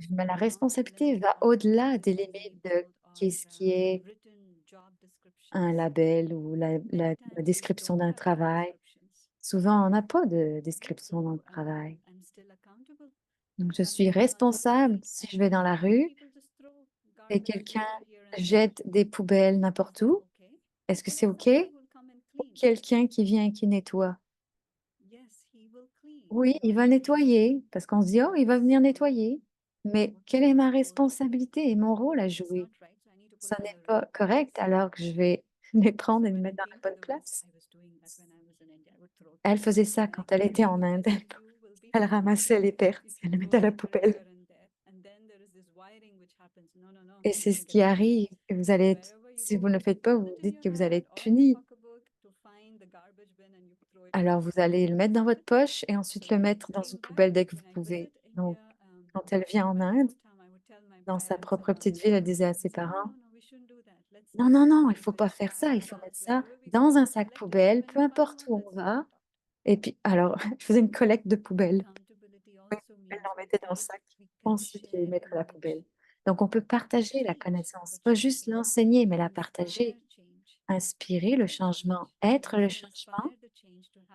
Mais la responsabilité va au-delà des limites de qu'est-ce qui est un label ou la description d'un travail. Souvent, on n'a pas de description dans le travail. Donc je suis responsable si je vais dans la rue et quelqu'un jette des poubelles n'importe où, est-ce que c'est OK? Ou quelqu'un qui vient et qui nettoie? Oui, il va nettoyer parce qu'on se dit: «Oh, il va venir nettoyer». Mais quelle est ma responsabilité et mon rôle à jouer? Ça n'est pas correct, alors que je vais les prendre et les mettre dans la bonne place. Elle faisait ça quand elle était en Inde. Elle ramassait les pertes, elle les mettait à la poubelle et c'est ce qui arrive et vous allez être si vous ne le faites pas, vous vous dites que vous allez être puni. Alors vous allez le mettre dans votre poche et ensuite le mettre dans une poubelle dès que vous pouvez. Donc quand elle vient en Inde, dans sa propre petite ville, elle disait à ses parents: «Non, non, non, il faut pas faire ça, il faut mettre ça dans un sac poubelle, peu importe où on va». Et puis alors, je faisais une collecte de poubelles. Oui, elle en mettait dans le sac, ensuite les mettre à la poubelle. Donc on peut partager la connaissance, pas juste l'enseigner, mais la partager, inspirer le changement, être le changement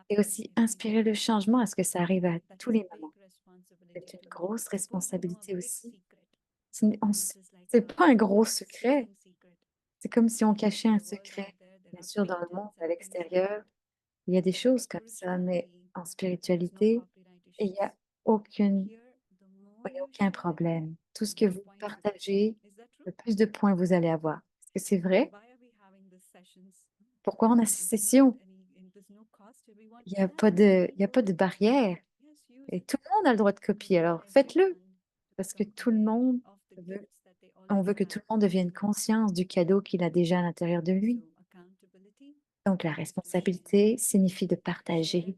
et aussi inspirer le changement à ce que ça arrive à tous les moments. C'est une grosse responsabilité aussi. Ce n'est on s c'est pas un gros secret, c'est comme si on cachait un secret. Bien sûr, dans le monde à l'extérieur, il y a des choses comme ça, mais en spiritualité, il y a aucune il y a aucun problème. Tout ce que vous partagez, le plus de points vous allez avoir. Est-ce que c'est vrai? Pourquoi on a ces sessions? Il y a pas de barrière et tout le monde a le droit de copier, alors faites-le parce que tout le monde veut on veut que tout le monde devienne conscience du cadeau qu'il a déjà à l'intérieur de lui. Donc la responsabilité signifie de partager.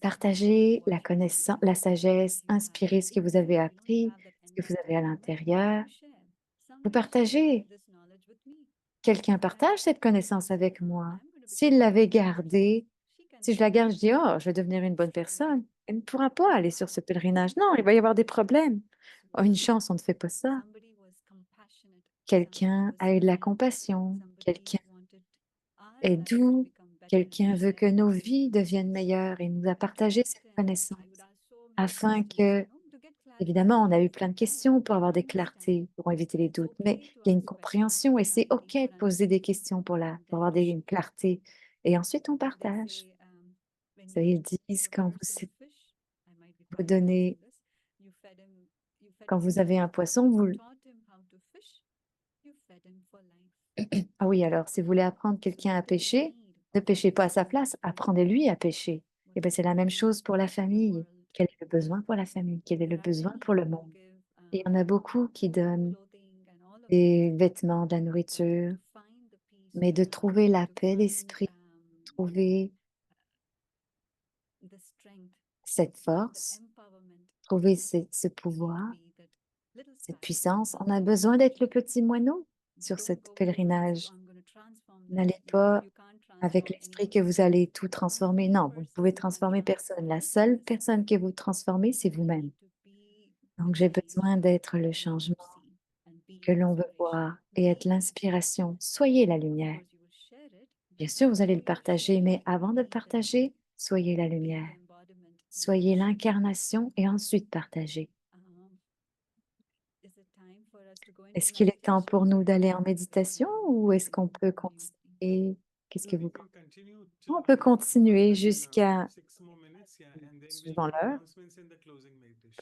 Partager la connaissance, la sagesse, inspirer ce que vous avez appris, ce que vous avez à l'intérieur. Vous partagez. Quelqu'un partage cette connaissance avec moi. S'il l'avait gardée, si je la garde, je dis: «Oh, je vais devenir une bonne personne». Elle ne pourra pas aller sur ce pèlerinage. Non, il va y avoir des problèmes. Oh, une chance, on ne fait pas ça. Quelqu'un a eu de la compassion, quelqu'un est doux, quelqu'un veut que nos vies deviennent meilleures et nous a partagé cette connaissance afin que évidemment, on a eu plein de questions pour avoir des clartés, pour éviter les doutes, mais il y a une compréhension et c'est OK de poser des questions pour avoir une clarté et ensuite on partage. Ça, ils disent vous donnez quand vous avez un poisson, ah oui, alors si vous voulez apprendre quelqu'un à pêcher, ne pêchez pas à sa place, apprenez-lui à pêcher. Et ben, c'est la même chose pour la famille. Quel est le besoin pour la famille? Quel est le besoin pour le monde? Et il y en a beaucoup qui donnent des vêtements, de la nourriture, mais de trouver la paix d'esprit, trouver cette force, trouver ce pouvoir, cette puissance. On a besoin d'être le petit moineau sur cette pèlerinage. N'allez pas avec l'esprit que vous allez tout transformer. Non, vous ne pouvez transformer personne. La seule personne que vous transformez, c'est vous-même. Donc j'ai besoin d'être le changement que l'on veut voir et être l'inspiration. Soyez la lumière. Bien sûr, vous allez le partager, mais avant de le partager, soyez la lumière. Soyez l'incarnation et ensuite partagez. Est-ce qu'il est temps pour nous d'aller en méditation ou est-ce qu'on peut continuer? Qu'est-ce que vous pensez? On peut continuer jusqu'à suivant l'heure.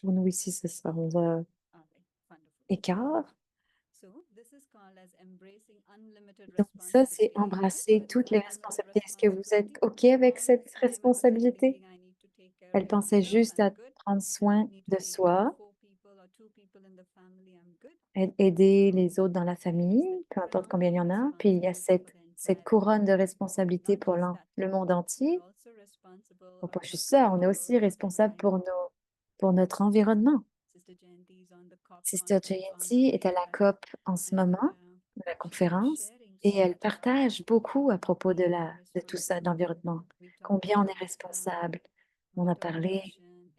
Pour nous ici, ce sera 11h15. Donc ça, c'est embrasser toutes les responsabilités. Est-ce que vous êtes OK avec cette responsabilité? Elle pensait juste à prendre soin de soi aider les autres dans la famille, peu importe combien il y en a. Puis il y a cette couronne de responsabilité pour le monde entier. Bon, pas juste ça, on est aussi responsable pour notre environnement. Sister Jayanti est à la COP en ce moment, de la conférence, et elle partage beaucoup à propos de tout ça, de l'environnement. Combien on est responsable. On a parlé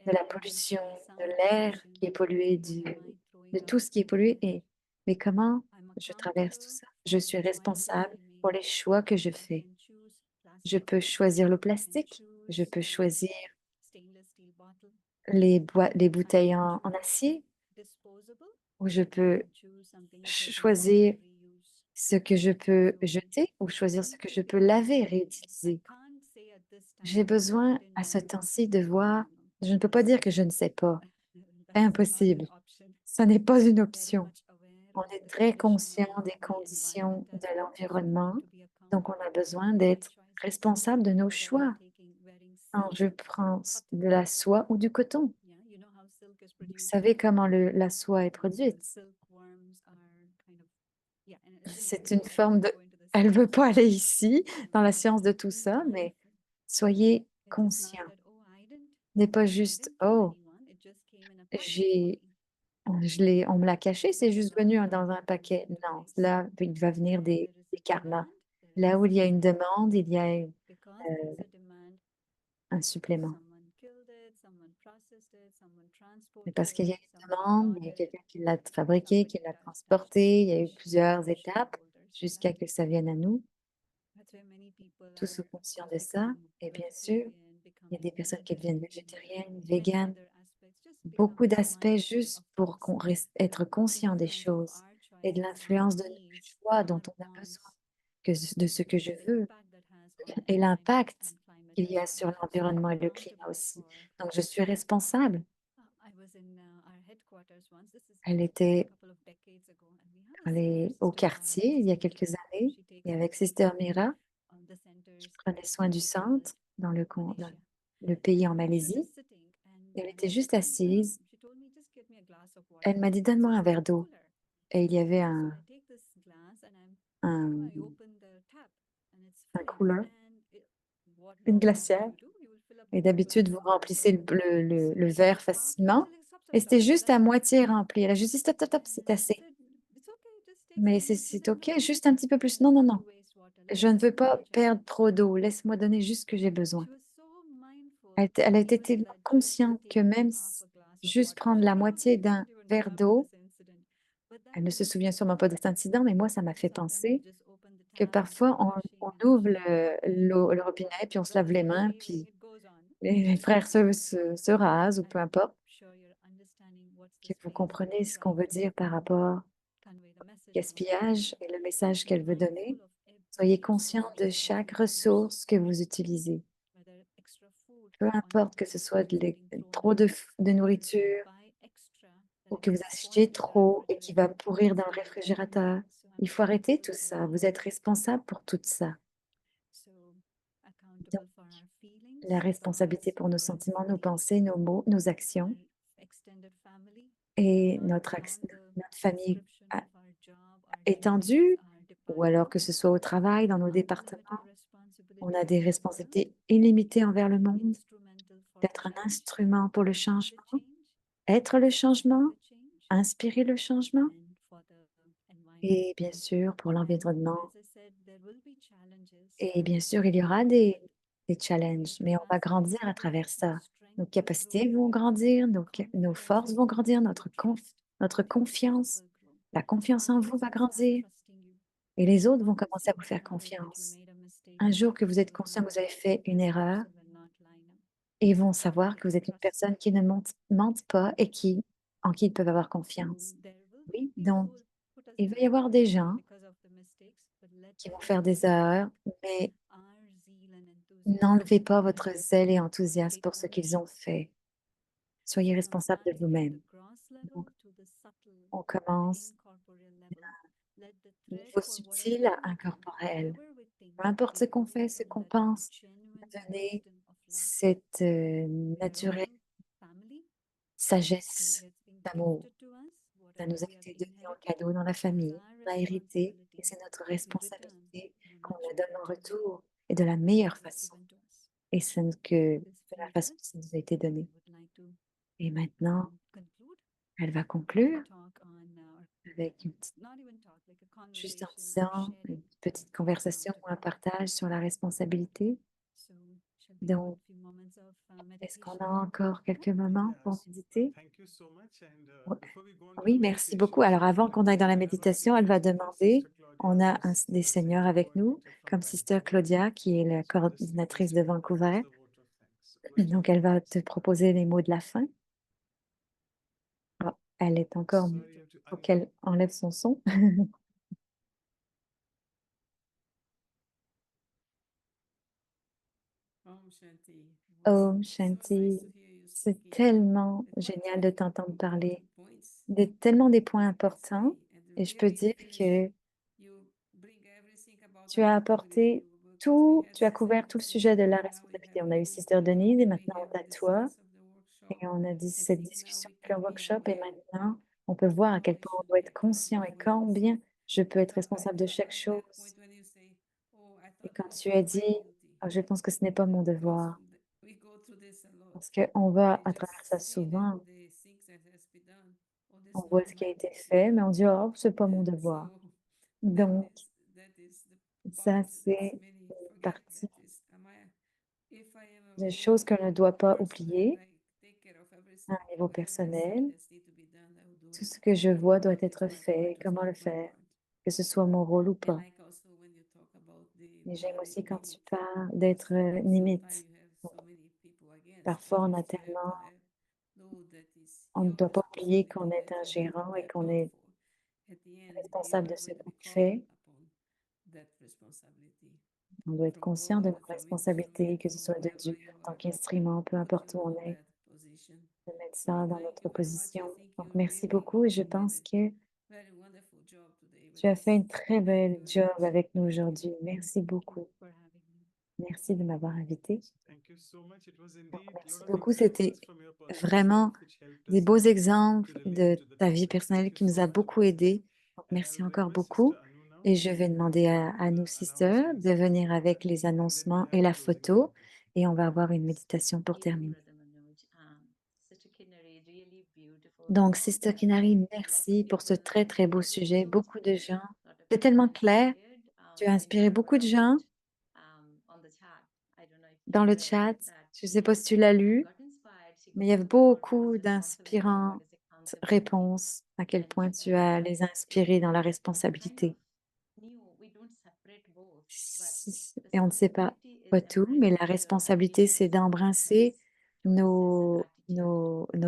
de la pollution, de l'air qui est pollué, de tout ce qui est pollué. Mais comment je traverse tout ça? Je suis responsable pour les choix que je fais. Je peux choisir le plastique, je peux choisir les bouteilles en acier, ou je peux choisir ce que je peux jeter ou choisir ce que je peux laver, réutiliser. J'ai besoin à ce temps-ci de voir, je ne peux pas dire que je ne sais pas, impossible. Ce n'est pas une option. On est très conscient des conditions de l'environnement, donc on a besoin d'être responsable de nos choix. Quand je prends de la soie ou du coton, vous savez comment la soie est produite. C'est une forme de... Elle ne veut pas aller ici, dans la science de tout ça, mais soyez conscients. N'est pas juste, oh, j'ai, on me l'a caché, c'est juste venu dans un paquet. Non, là, il va venir des karmas. Là où il y a une demande, il y a un supplément. Mais parce qu'il y a une demande, il y a quelqu'un qui l'a fabriqué, qui l'a transporté, il y a eu plusieurs étapes jusqu'à que ça vienne à nous. Tous sont conscients de ça. Et bien sûr, il y a des personnes qui deviennent végétariennes, véganes, beaucoup d'aspects juste pour être conscient des choses et de l'influence de nos choix dont on a besoin, de ce que je veux et l'impact qu'il y a sur l'environnement et le climat aussi. Donc, je suis responsable. Elle était au quartier il y a quelques années et avec Sister Mira, qui prenait soin du centre dans le pays en Malaisie. Et elle était juste assise. Elle m'a dit, donne-moi un verre d'eau. Et il y avait un, un cooler, une glacière. Et d'habitude, vous remplissez le verre facilement. Et c'était juste à moitié rempli. Elle a juste dit, stop, stop, stop, c'est assez. Mais c'est OK, juste un petit peu plus. Non, non, non. Je ne veux pas perdre trop d'eau. Laisse-moi donner juste ce que j'ai besoin. Elle a été tellement consciente que même juste prendre la moitié d'un verre d'eau, elle ne se souvient sûrement pas de cet incident, mais moi, ça m'a fait penser que parfois, on ouvre le robinet, puis on se lave les mains, puis les frères se rasent, ou peu importe, que vous comprenez ce qu'on veut dire par rapport au gaspillage et le message qu'elle veut donner. Soyez conscient de chaque ressource que vous utilisez. Peu importe que ce soit trop de nourriture ou que vous achetiez trop et qui va pourrir dans le réfrigérateur. Il faut arrêter tout ça. Vous êtes responsable pour tout ça. Donc, la responsabilité pour nos sentiments, nos pensées, nos mots, nos actions et notre famille a- étendue, ou alors que ce soit au travail, dans nos départements. On a des responsabilités illimitées envers le monde, d'être un instrument pour le changement, être le changement, inspirer le changement et bien sûr pour l'environnement. Et bien sûr, il y aura des challenges, mais on va grandir à travers ça. Nos capacités vont grandir, nos forces vont grandir, notre confiance, la confiance en vous va grandir et les autres vont commencer à vous faire confiance. Un jour que vous êtes conscient que vous avez fait une erreur, et ils vont savoir que vous êtes une personne qui ne mente pas et en qui ils peuvent avoir confiance. Oui, donc il va y avoir des gens qui vont faire des erreurs, mais n'enlevez pas votre zèle et enthousiasme pour ce qu'ils ont fait. Soyez responsable de vous-même. Donc, on commence du niveau subtil à incorporel. Peu importe ce qu'on fait, ce qu'on pense, donner cette naturelle sagesse d'amour. Ça nous a été donné en cadeau dans la famille. On a hérité et c'est notre responsabilité qu'on la donne en retour et de la meilleure façon. Et c'est que de la façon dont ça nous a été donné. Et maintenant, elle va conclure avec juste en disant une petite conversation ou un partage sur la responsabilité. Donc, est-ce qu'on a encore quelques moments pour méditer? Thank you so much. And Ouais. before we go into Oui, the merci meditation, beaucoup. Alors, avant qu'on aille dans la I would like méditation, to elle va invite demander, Sister Claudia, on a who's des the seigneurs senior avec nous, coordinator from comme Sister Vancouver. Claudia, qui est la So just coordinatrice de requesting her to give us Vancouver. the vote of thanks. So Claudia, Donc, elle va te proposer les mots de la fin. Ah, elle est encore, sorry, you have to faut unmute. qu'elle enlève son son. Om Shanti, c'est tellement génial de t'entendre parler, tellement des points importants. Et je peux dire que tu as apporté tout, tu as couvert tout le sujet de la responsabilité. On a eu Sister Denise et maintenant on a toi. Et on a dit cette discussion avec le workshop et maintenant on peut voir à quel point on doit être conscient et combien je peux être responsable de chaque chose. Et quand tu as dit, ah, je pense que ce n'est pas mon devoir, parce qu'on va à travers ça souvent, on voit ce qui a été fait, mais on dit, oh, c'est pas mon devoir. Donc, ça, c'est une partie des choses qu'on ne doit pas oublier à un niveau personnel. Tout ce que je vois doit être fait, comment le faire, que ce soit mon rôle ou pas. Mais j'aime aussi quand tu parles d'être limite. Donc, parfois, on a tellement, on ne doit pas oublier qu'on est un gérant et qu'on est responsable de ce qu'on fait. On doit être conscient de nos responsabilités, que ce soit de Dieu en tant qu'instrument, peu importe où on est, de mettre ça dans notre position. Donc, merci beaucoup et je pense que tu as fait une très belle job avec nous aujourd'hui. Merci beaucoup. Merci de m'avoir invité. Thank you so much. It was Donc, indeed a merci lot of beaucoup. C'était examples from your personal vraiment life which helped des us beaux to exemples relate de to the ta vie topic. personnelle Thank you qui nous so a much beaucoup about this. aidés. Donc, And merci I'll encore request Sister beaucoup. Anu now Et je vais demander to à do nos the sisters announcements de venir avec les and then we'll annoncements have et the la closing photo. meditation. Et on va avoir une méditation pour terminer. Donc, Sister Kinari, merci pour ce très, très beau sujet. Beaucoup de gens, c'est tellement clair. Tu as inspiré beaucoup de gens dans le chat. Je ne sais pas si tu l'as lu, mais il y a beaucoup d'inspirantes réponses à quel point tu as les inspirés dans la responsabilité. Et on ne sait pas tout, mais la responsabilité, c'est d'embrasser nos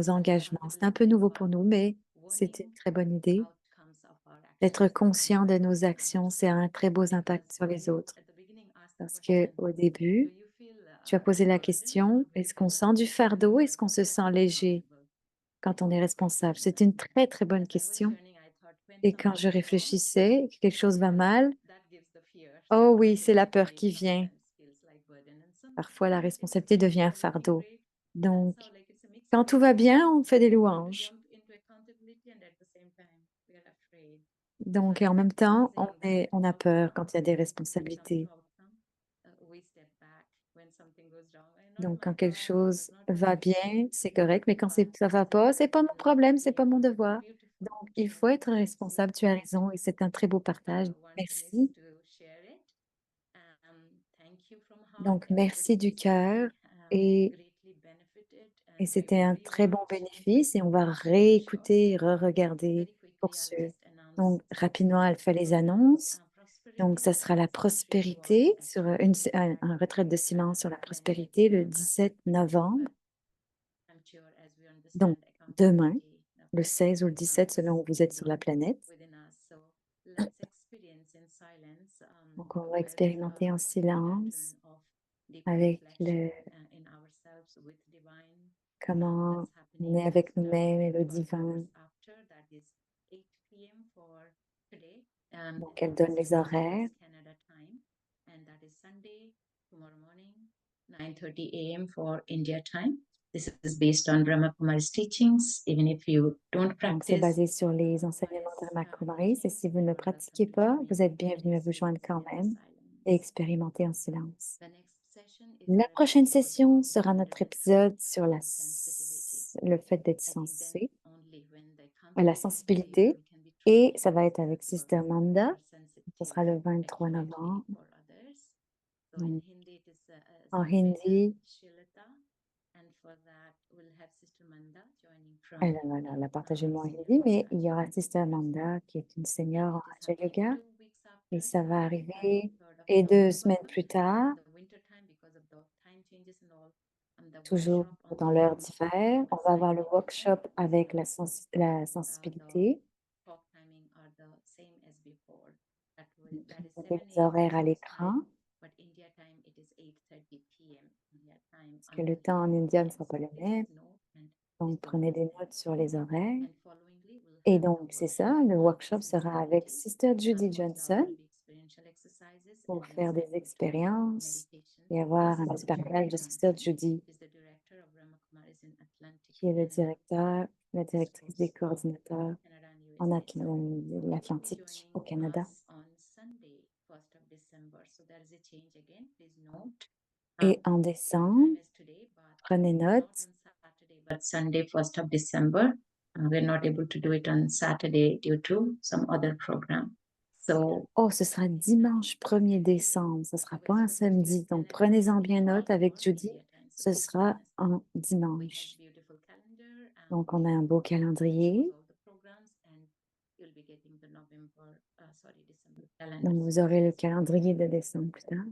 engagements. C'est un peu nouveau pour nous, mais c'est une très bonne idée. D'être conscient de nos actions, c'est un très beau impact sur les autres. Parce que au début, tu as posé la question, est-ce qu'on sent du fardeau? Est-ce qu'on se sent léger quand on est responsable? C'est une très, très bonne question. Et quand je réfléchissais que quelque chose va mal, oh oui, c'est la peur qui vient. Parfois, la responsabilité devient un fardeau. Donc, quand tout va bien, on fait des louanges. Donc, et en même temps, on a peur quand il y a des responsabilités. Donc, quand quelque chose va bien, c'est correct, mais quand ça va pas, c'est pas mon problème, c'est pas mon devoir. Donc, il faut être responsable, tu as raison, et c'est un très beau partage. Merci. Donc, merci du cœur et c'était un très bon bénéfice et on va réécouter et re-regarder pour ceux. Donc, rapidement, elle fait les annonces. Donc, ça sera la prospérité sur un retraite de silence sur la prospérité le 17 novembre. Donc, demain, le 16 ou le 17, selon où vous êtes sur la planète. Donc, on va expérimenter en silence avec comment on est avec nous-mêmes et le divin. Donc, elle donne les horaires. And that is Sunday, tomorrow morning, 9:30 a.m. for India time. This is based on Brahma Kumari's teachings. Even if you don't Donc, c'est practice, basé sur les enseignements de Brahma Kumaris. Et si vous ne pratiquez pas, vous êtes bienvenus à vous joindre quand même et expérimenter en silence. La prochaine session sera notre épisode sur le fait d'être sensé, la sensibilité, et ça va être avec Sister Manda. Ce sera le 23 novembre. Donc, en hindi, elle a partagé le mot en hindi, mais il y aura Sister Manda qui est une seigneur en Raja Yoga et ça va arriver. Et 2 semaines plus tard, toujours dans l'heure d'hiver, on va avoir le workshop avec la sensibilité. Vous avez les horaires à l'écran, parce que le temps en India ne sera pas le même. Donc, prenez des notes sur les horaires. Et donc, c'est ça, le workshop sera avec Sister Judy Johnson pour faire des expériences et avoir un petit partage de Sister Judy, qui est la directrice des coordinateurs en l'Atlantique au Canada. Et en décembre, prenez note, but Sunday, 1st of December. We're not able to do it on Saturday due to some other program. So, ce sera dimanche 1er décembre, ce ne sera pas un samedi. Donc, prenez-en bien note avec Judy, ce sera un dimanche. Donc, on a un beau calendrier. Donc, vous aurez le calendrier de décembre plus tard.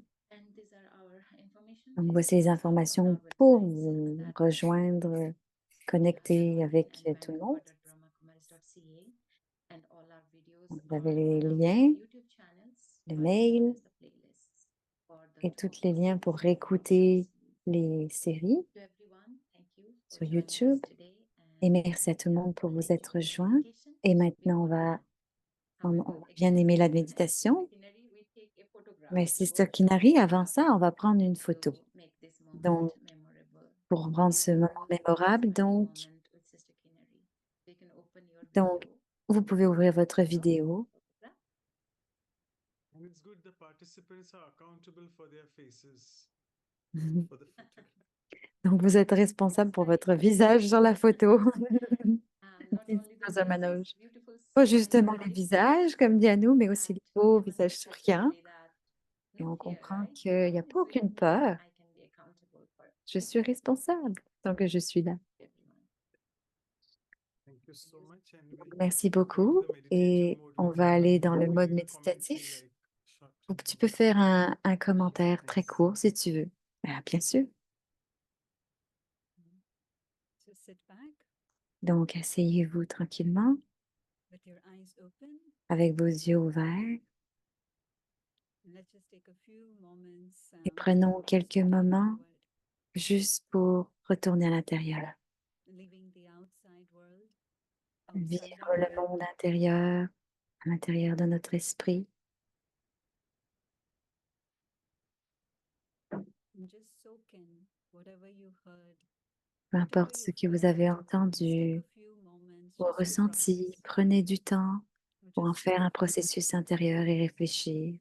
Donc, voici les informations pour vous rejoindre, connecter avec tout le monde. Donc, vous avez les liens, le mail et tous les liens pour réécouter les séries sur YouTube. Et merci à tout le monde pour vous être rejoints. Et maintenant, on va bien aimer la méditation. Mais Sister Kinari, avant ça, on va prendre une photo. Donc, pour rendre ce moment mémorable, donc, vous pouvez ouvrir votre vidéo. And it's good the participants are accountable for their faces for the photo. Donc, vous êtes responsable pour votre visage sur la photo. Dans un manège. Pas justement les visages, comme dit Anou, mais aussi les beaux visages souriants. Et on comprend qu'il n'y a pas aucune peur. Je suis responsable tant que je suis là. Thank you so much. And we'll Merci go beaucoup. into the meditative Et mode. on va aller dans le mode méditatif. Like short Ou tu peux faire un commentaire très court si tu veux. Ah, bien sûr. So sit back Donc, asseyez-vous tranquillement with your eyes open. avec vos yeux ouverts And let's just take a few moments. et prenons quelques moments juste pour retourner à l'intérieur, Leaving the outside world. vivre outside le monde intérieur, à l'intérieur de notre esprit. and just soak in whatever you heard. Peu importe ce que vous avez entendu ou ressenti, prenez du temps pour en faire un processus intérieur et réfléchir.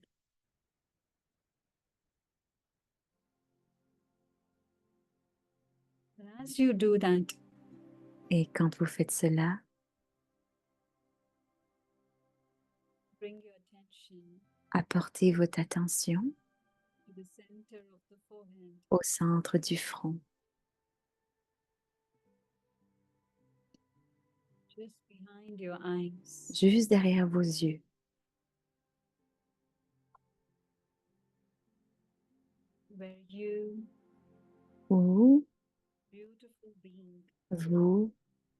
And as you do that, Et quand vous faites cela, bring your attention apportez votre attention to the center of the forehead. au centre du front, Just behind your eyes. juste derrière vos yeux. Where you, Où beautiful being, vous,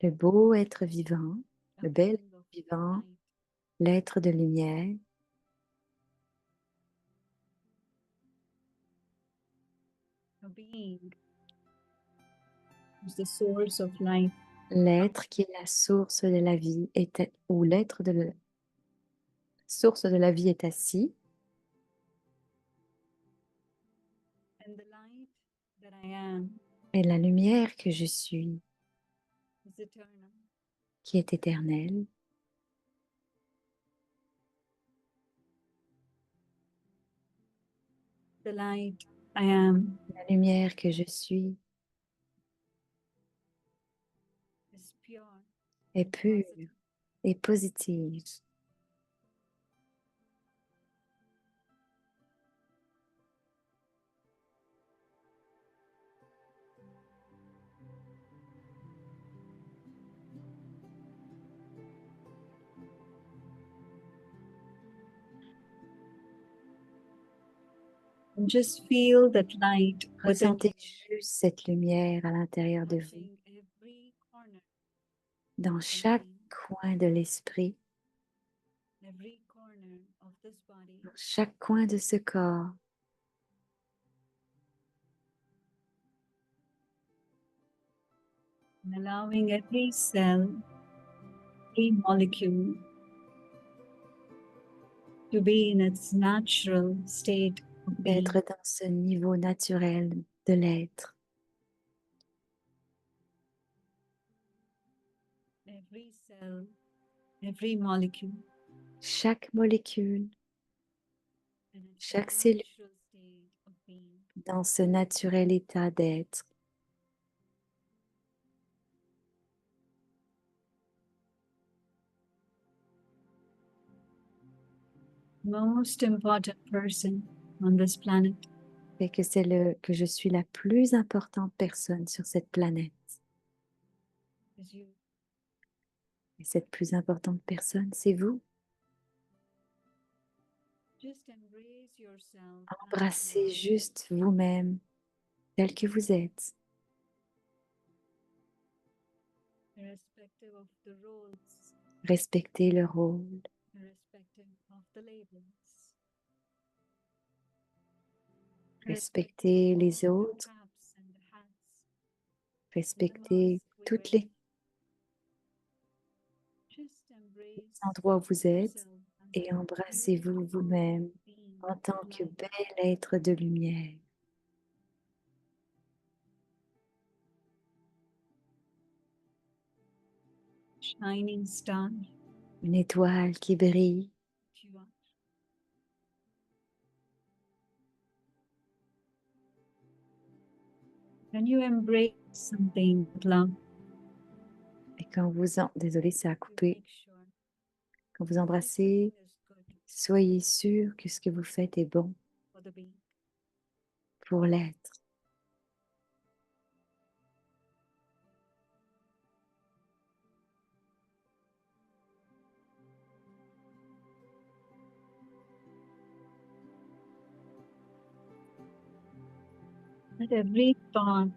le beau être vivant, a le bel being of vivant, light, l'être de lumière, a being who's the source of life, l'être qui est la source de la vie, où l'être de la source de la vie est assis, and the light that I am Et la lumière que je suis, is eternal. qui est éternelle, The light I am la lumière que je suis is pure est and pure positive. et positive. And just feel that light within Ressentez juste cette lumière à l'intérieur de vous, touching every corner, dans chaque coin de l'esprit, every corner of this body, dans chaque coin de ce corps, and allowing every cell, every molecule to be in its natural state of being. d'être dans ce niveau naturel de l'être. Every cell, every molecule, Chaque molécule, in its chaque cellule natural state of being. dans ce naturel état d'être. Most important person on this planet Et que je suis la plus importante personne sur cette planète. is you. Et cette plus importante personne, c'est vous. Just embrace yourself as you Embrassez are, juste vous-même tel que vous êtes, irrespective of the roles, respectez le rôle, irrespective of the labels, respectez irrespective les of autres, the caps and the hats, respectez toutes les just embrace endroits où vous êtes yourself as et a embrassez-vous beautiful vous-même being en tant of que light. bel être de lumière. Shining star Une étoile qui brille, that you are. When you embrace something with love, et quand désolé, ça a you coupé, make sure quand vous everything embrassez, is good soyez sûr que ce que vous faites est bon for the being. pour l'être. That every thought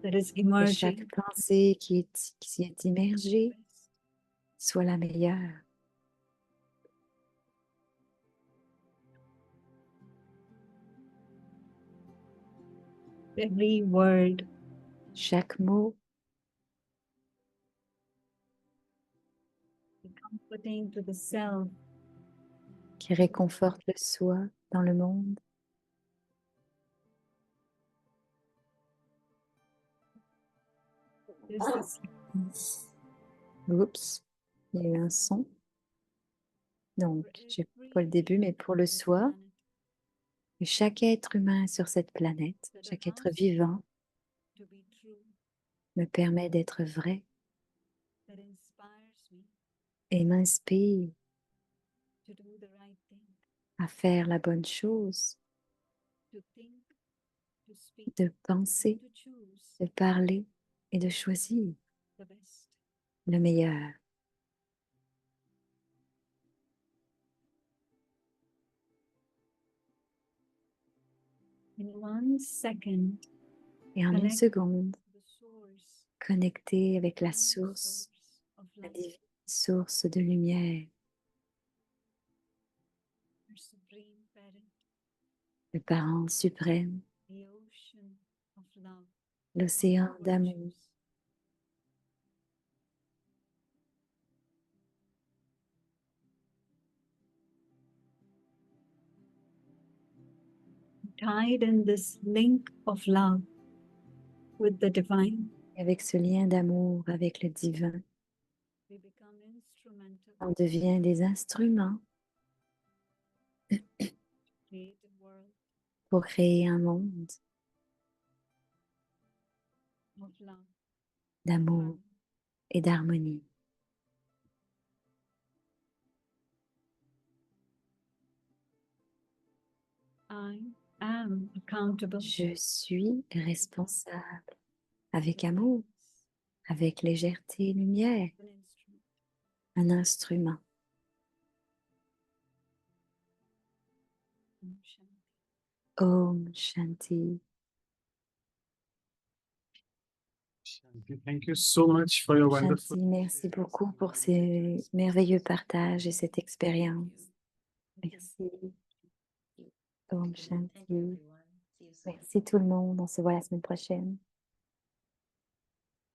that is Que emerging chaque pensée qui est immergée best, soit la meilleure. every word Chaque mot be comforting to the self, qui réconforte le soi dans le monde. just this Oups, il y a eu un son. Donc, for je n'ai every pas le début, mais being pour on le this soi, planet chaque être humain sur cette planète, that chaque être allows vivant to be true, me permet d'être vrai that inspires me et m'inspire to do the right thing, à faire la bonne chose, to think, to speak, de penser, to choose de parler et de choisir the best. le meilleur. In 1 second, Et en une connect seconde, to the source, connecter avec la divine source, source of la light, divine source de lumière, our supreme parent, le parent suprême, the ocean of love, l'océan all d'amour. virtues. Tied in this link of love, with the divine. Avec ce lien d'amour avec le divin, We become instrumental on devient des instruments to create a world pour créer un monde of love. d'amour et d'harmonie. I am accountable. Je suis responsable avec amour, avec légèreté et lumière, An instrument. un instrument. Om Shanti. Shanti, thank you so much for your wonderful Shanti, merci shares beaucoup and pour wonderful ces experience. merveilleux partages et cette expérience. Merci. Om Thank you, Shanti. everyone. See you soon. Merci tout le monde. On se voit la semaine prochaine.